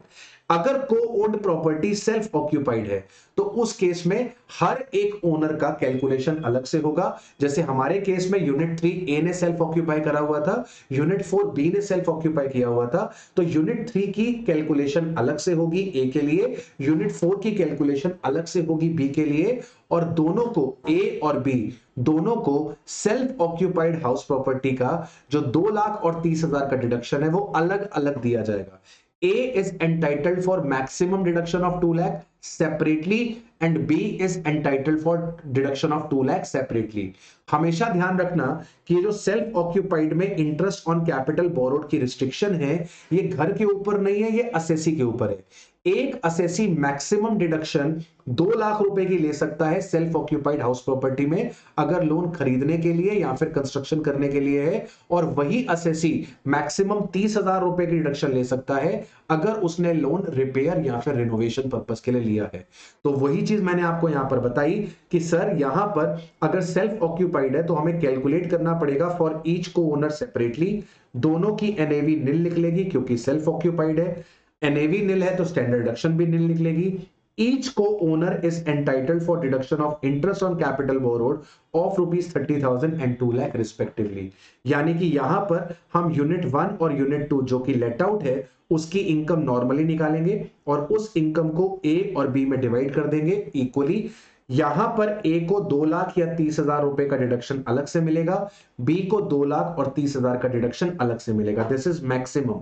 अगर को ओन्ड प्रॉपर्टी सेल्फ ऑक्यूपाइड है तो उस केस में हर एक ओनर का कैलकुलेशन अलग से होगा। जैसे हमारे केस में यूनिट 3 ए ने सेल्फ ऑक्यूपाई करा हुआ था, यूनिट 4 बी ने सेल्फ ऑक्यूपाई किया हुआ था, तो यूनिट 3 की कैलकुलेशन अलग से होगी ए के लिए, यूनिट 4 की कैलकुलेशन अलग से होगी बी के लिए, और दोनों को ए और बी दोनों को सेल्फ ऑक्यूपाइड हाउस प्रॉपर्टी का जो 2,30,000 का डिडक्शन है वो अलग अलग दिया जाएगा। A is entitled for maximum deduction of 2 lakh separately and B is entitled for deduction of 2 lakh separately. हमेशा ध्यान रखना कि ये जो सेल्फ ऑक्यूपाइड में इंटरेस्ट ऑन कैपिटल बोरोड की रिस्ट्रिक्शन है, ये घर के ऊपर नहीं है, ये असेसी के ऊपर है। एक असेसी मैक्सिमम डिडक्शन 2 लाख रुपए की ले सकता है सेल्फ ऑक्यूपाइड हाउस प्रॉपर्टी में अगर लोन खरीदने के लिए या फिर कंस्ट्रक्शन करने के लिए है, और वही असेसी मैक्सिमम 30,000 रुपए की डिडक्शन ले सकता है अगर उसने लोन रिपेयर या फिर रिनोवेशन पर्पस के लिए लिया है। तो वही चीज मैंने आपको यहां पर बताई कि सर यहां पर अगर सेल्फ ऑक्यूपाइड है तो हमें कैलकुलेट करना पड़ेगा फॉर ईच को ओनर सेपरेटली। दोनों की एनएवी निल निकलेगी क्योंकि सेल्फ ऑक्यूपाइड है, एनएवी निल है तो स्टैंडर्ड डिडक्शन भी निल निकलेगी। Each co-owner is entitled for deduction of interest on capital borrowed of rupees 30,000 and 2 lakh respectively। यानी कि यहां पर हम यूनिट 1 और यूनिट 2 जो कि लेट आउट है उसकी इनकम नॉर्मली निकालेंगे और उस इनकम को ए और बी में डिवाइड कर देंगे इक्वली। यहां पर ए को 2 लाख या 30,000 रुपए का डिडक्शन अलग से मिलेगा, बी को 2 लाख और 30,000 का डिडक्शन अलग से मिलेगा। This is maximum,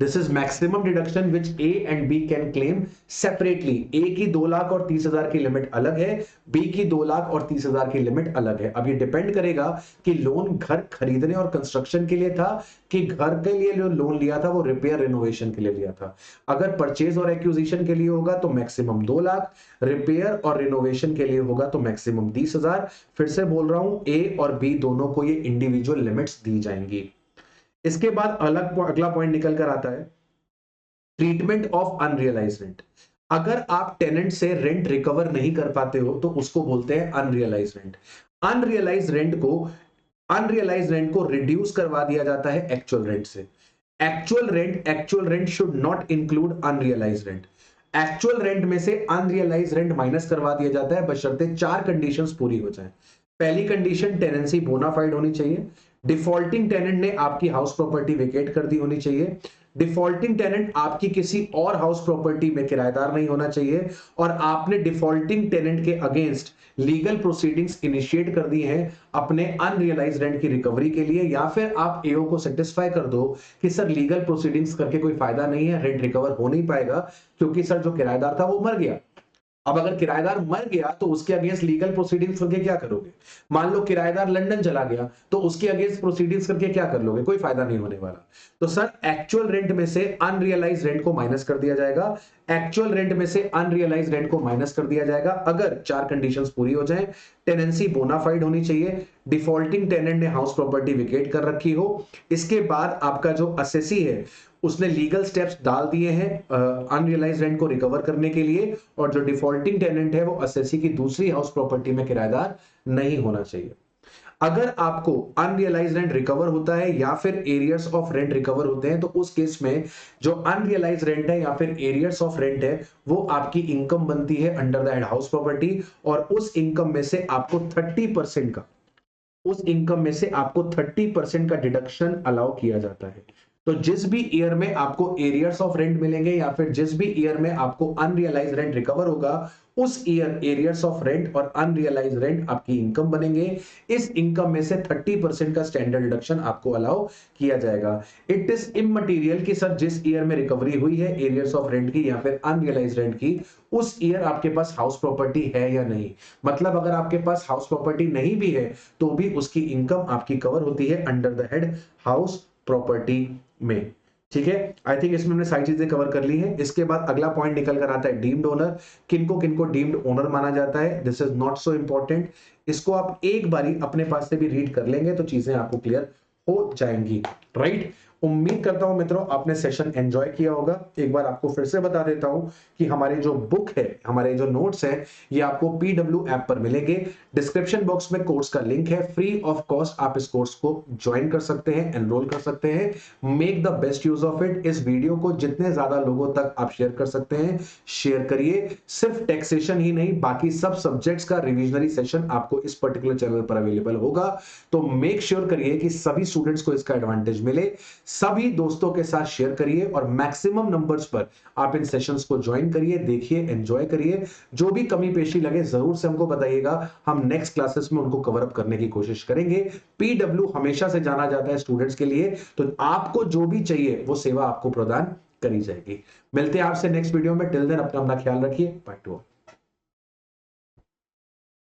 this is maximum deduction which A and B can claim separately. A की 2 लाख और 30,000 की लिमिट अलग है, बी की 2 लाख और 30,000 की लिमिट अलग है। अब ये डिपेंड करेगा कि लोन घर खरीदने और कंस्ट्रक्शन के लिए था कि घर के लिए जो लोन लिया था वो रिपेयर रिनोवेशन के लिए लिया था। अगर परचेज और एक्विजिशन के लिए होगा तो मैक्सिमम 2 लाख, रिपेयर और रिनोवेशन के लिए होगा तो मैक्सिमम 30,000। फिर से बोल रहा हूं, ए और बी दोनों को ये इंडिविजुअल लिमिट्स दी जाएंगी। इसके बाद अगला पॉइंट निकल कर आता है ट्रीटमेंट ऑफ अनरियलाइज्ड रेंट। अगर आप टेनेंट से रेंट रिकवर नहीं कर पाते हो तो उसको बोलते हैं अनरियलाइज्ड रेंट। अनरियलाइज्ड रेंट को रिड्यूस करवा दिया जाता है एक्चुअल रेंट से। Actual rent should not include unrealised rent. Actual rent में से अनरियलाइज्ड रेंट माइनस करवा दिया जाता है बशर्ते 4 कंडीशंस पूरी हो जाएं। पहली कंडीशन, टेनेंसी बोनाफाइड होनी चाहिए। डिफॉल्टिंग टेनेंट ने आपकी हाउस प्रॉपर्टी वेकेट कर दी होनी चाहिए। डिफॉल्टिंग टेनेंट आपकी किसी और हाउस प्रॉपर्टी में किराएदार नहीं होना चाहिए, और आपने डिफॉल्टिंग टेनेंट के अगेंस्ट लीगल प्रोसीडिंग्स इनिशिएट कर दी हैं अपने अनरियलाइज्ड रेंट की रिकवरी के लिए, या फिर आप एओ को सेटिस्फाई कर दो कि सर लीगल प्रोसीडिंग्स करके कोई फायदा नहीं है, रेंट रिकवर हो नहीं पाएगा क्योंकि सर जो किराएदार था वो मर गया। अब अगर किराएदार मर गया तो उसके अगेंस्ट लीगल प्रोसीडिंग्स करके क्या करोगे? मान लो किराएदार लंदन चला गया तो उसके अगेंस्ट प्रोसीडिंग्स करके क्या कर लोगे? कोई फायदा नहीं होने वाला। तो सर एक्चुअल रेंट में से अनरियलाइज्ड रेंट को माइनस कर दिया जाएगा। एक्चुअल रेंट में से अनरियलाइज्ड रेंट को माइनस कर दिया जाएगा अगर 4 कंडीशंस पूरी हो जाएं। टेनेंसी बोनाफाइड होनी चाहिए, डिफॉल्टिंग टेनेंट ने हाउस प्रॉपर्टी वेकेट कर रखी हो, इसके बाद आपका जो असेसी है उसने लीगल स्टेप्स डाल दिए हैं अनरियलाइज्ड रेंट को रिकवर करने के लिए, और जो डिफॉल्टिंग टेनेंट है वो असेसी की दूसरी हाउस प्रॉपर्टी में किराएदार नहीं होना चाहिए। अगर आपको अनरियलाइज्ड रेंट रिकवर होता है या फिर एरियर्स ऑफ रेंट रिकवर होते हैं तो उस केस में जो अनरियलाइज्ड रेंट है या फिर एरियर्स ऑफ रेंट है वो आपकी इनकम बनती है under the head house property, और उस इनकम में से आपको 30% का, उस इनकम में से आपको 30% का डिडक्शन अलाउ किया जाता है। तो जिस भी ईयर में आपको एरियर्स ऑफ रेंट मिलेंगे या फिर जिस भी ईयर में आपको अनरियलाइज्ड रेंट रिकवर होगा उस ईयर एरियर्स ऑफ रेंट और अनरियलाइज्ड रेंट आपकी इनकम बनेंगे। इस इनकम में से 30% का स्टैंडर्ड डिडक्शन आपको अलाउ किया जाएगा। इट इज इममटीरियल कि सर जिस ईयर में रिकवरी हुई है एरियर्स ऑफ रेंट की या फिर अनरियलाइज्ड रेंट की, उस ईयर आपके पास हाउस प्रॉपर्टी है या नहीं। मतलब अगर आपके पास हाउस प्रॉपर्टी नहीं भी है तो भी उसकी इनकम आपकी कवर होती है under the head house property में। ठीक है, आई थिंक इसमें हमने सारी चीजें कवर कर ली हैं। इसके बाद अगला पॉइंट निकल कर आता है डीम्ड ओनर। किनको किनको डीम्ड ओनर माना जाता है, this is not so important. इसको आप एक बारी अपने पास से भी रीड कर लेंगे तो चीजें आपको क्लियर हो जाएंगी। राइट, उम्मीद करता हूं मित्रों आपने सेशन एंजॉय किया होगा। एक बार आपको फिर से बता देता हूं कि हमारे जो बुक है, हमारे जो नोट्स है, ये आपको पीडब्ल्यू ऐप पर मिलेंगे। डिस्क्रिप्शन बॉक्स में कोर्स का लिंक है, फ्री ऑफ कॉस्ट आप इस कोर्स को ज्वाइन कर सकते हैं, एनरोल कर सकते हैं। Make the best use of it. इस वीडियो को जितने ज्यादा लोगों तक आप शेयर कर सकते हैं शेयर करिए। सिर्फ टैक्सेशन ही नहीं, बाकी सब सब्जेक्ट्स का रिविजनरी सेशन आपको इस पर्टिकुलर चैनल पर अवेलेबल होगा। तो मेक श्योर करिए कि सभी स्टूडेंट्स को इसका एडवांटेज मिले। सभी दोस्तों के साथ शेयर करिए और मैक्सिमम नंबर्स पर आप इन सेशंस को ज्वाइन करिए, देखिए, एंजॉय करिए। जो भी कमी पेशी लगे जरूर से हमको बताइएगा, हम नेक्स्ट क्लासेस में उनको कवर अप करने की कोशिश करेंगे। पीडब्ल्यू हमेशा से जाना जाता है स्टूडेंट्स के लिए, तो आपको जो भी चाहिए वो सेवा आपको प्रदान करी जाएगी। मिलते हैं आपसे नेक्स्ट वीडियो में। टिल देन अपना ख्याल रखिए। By two all.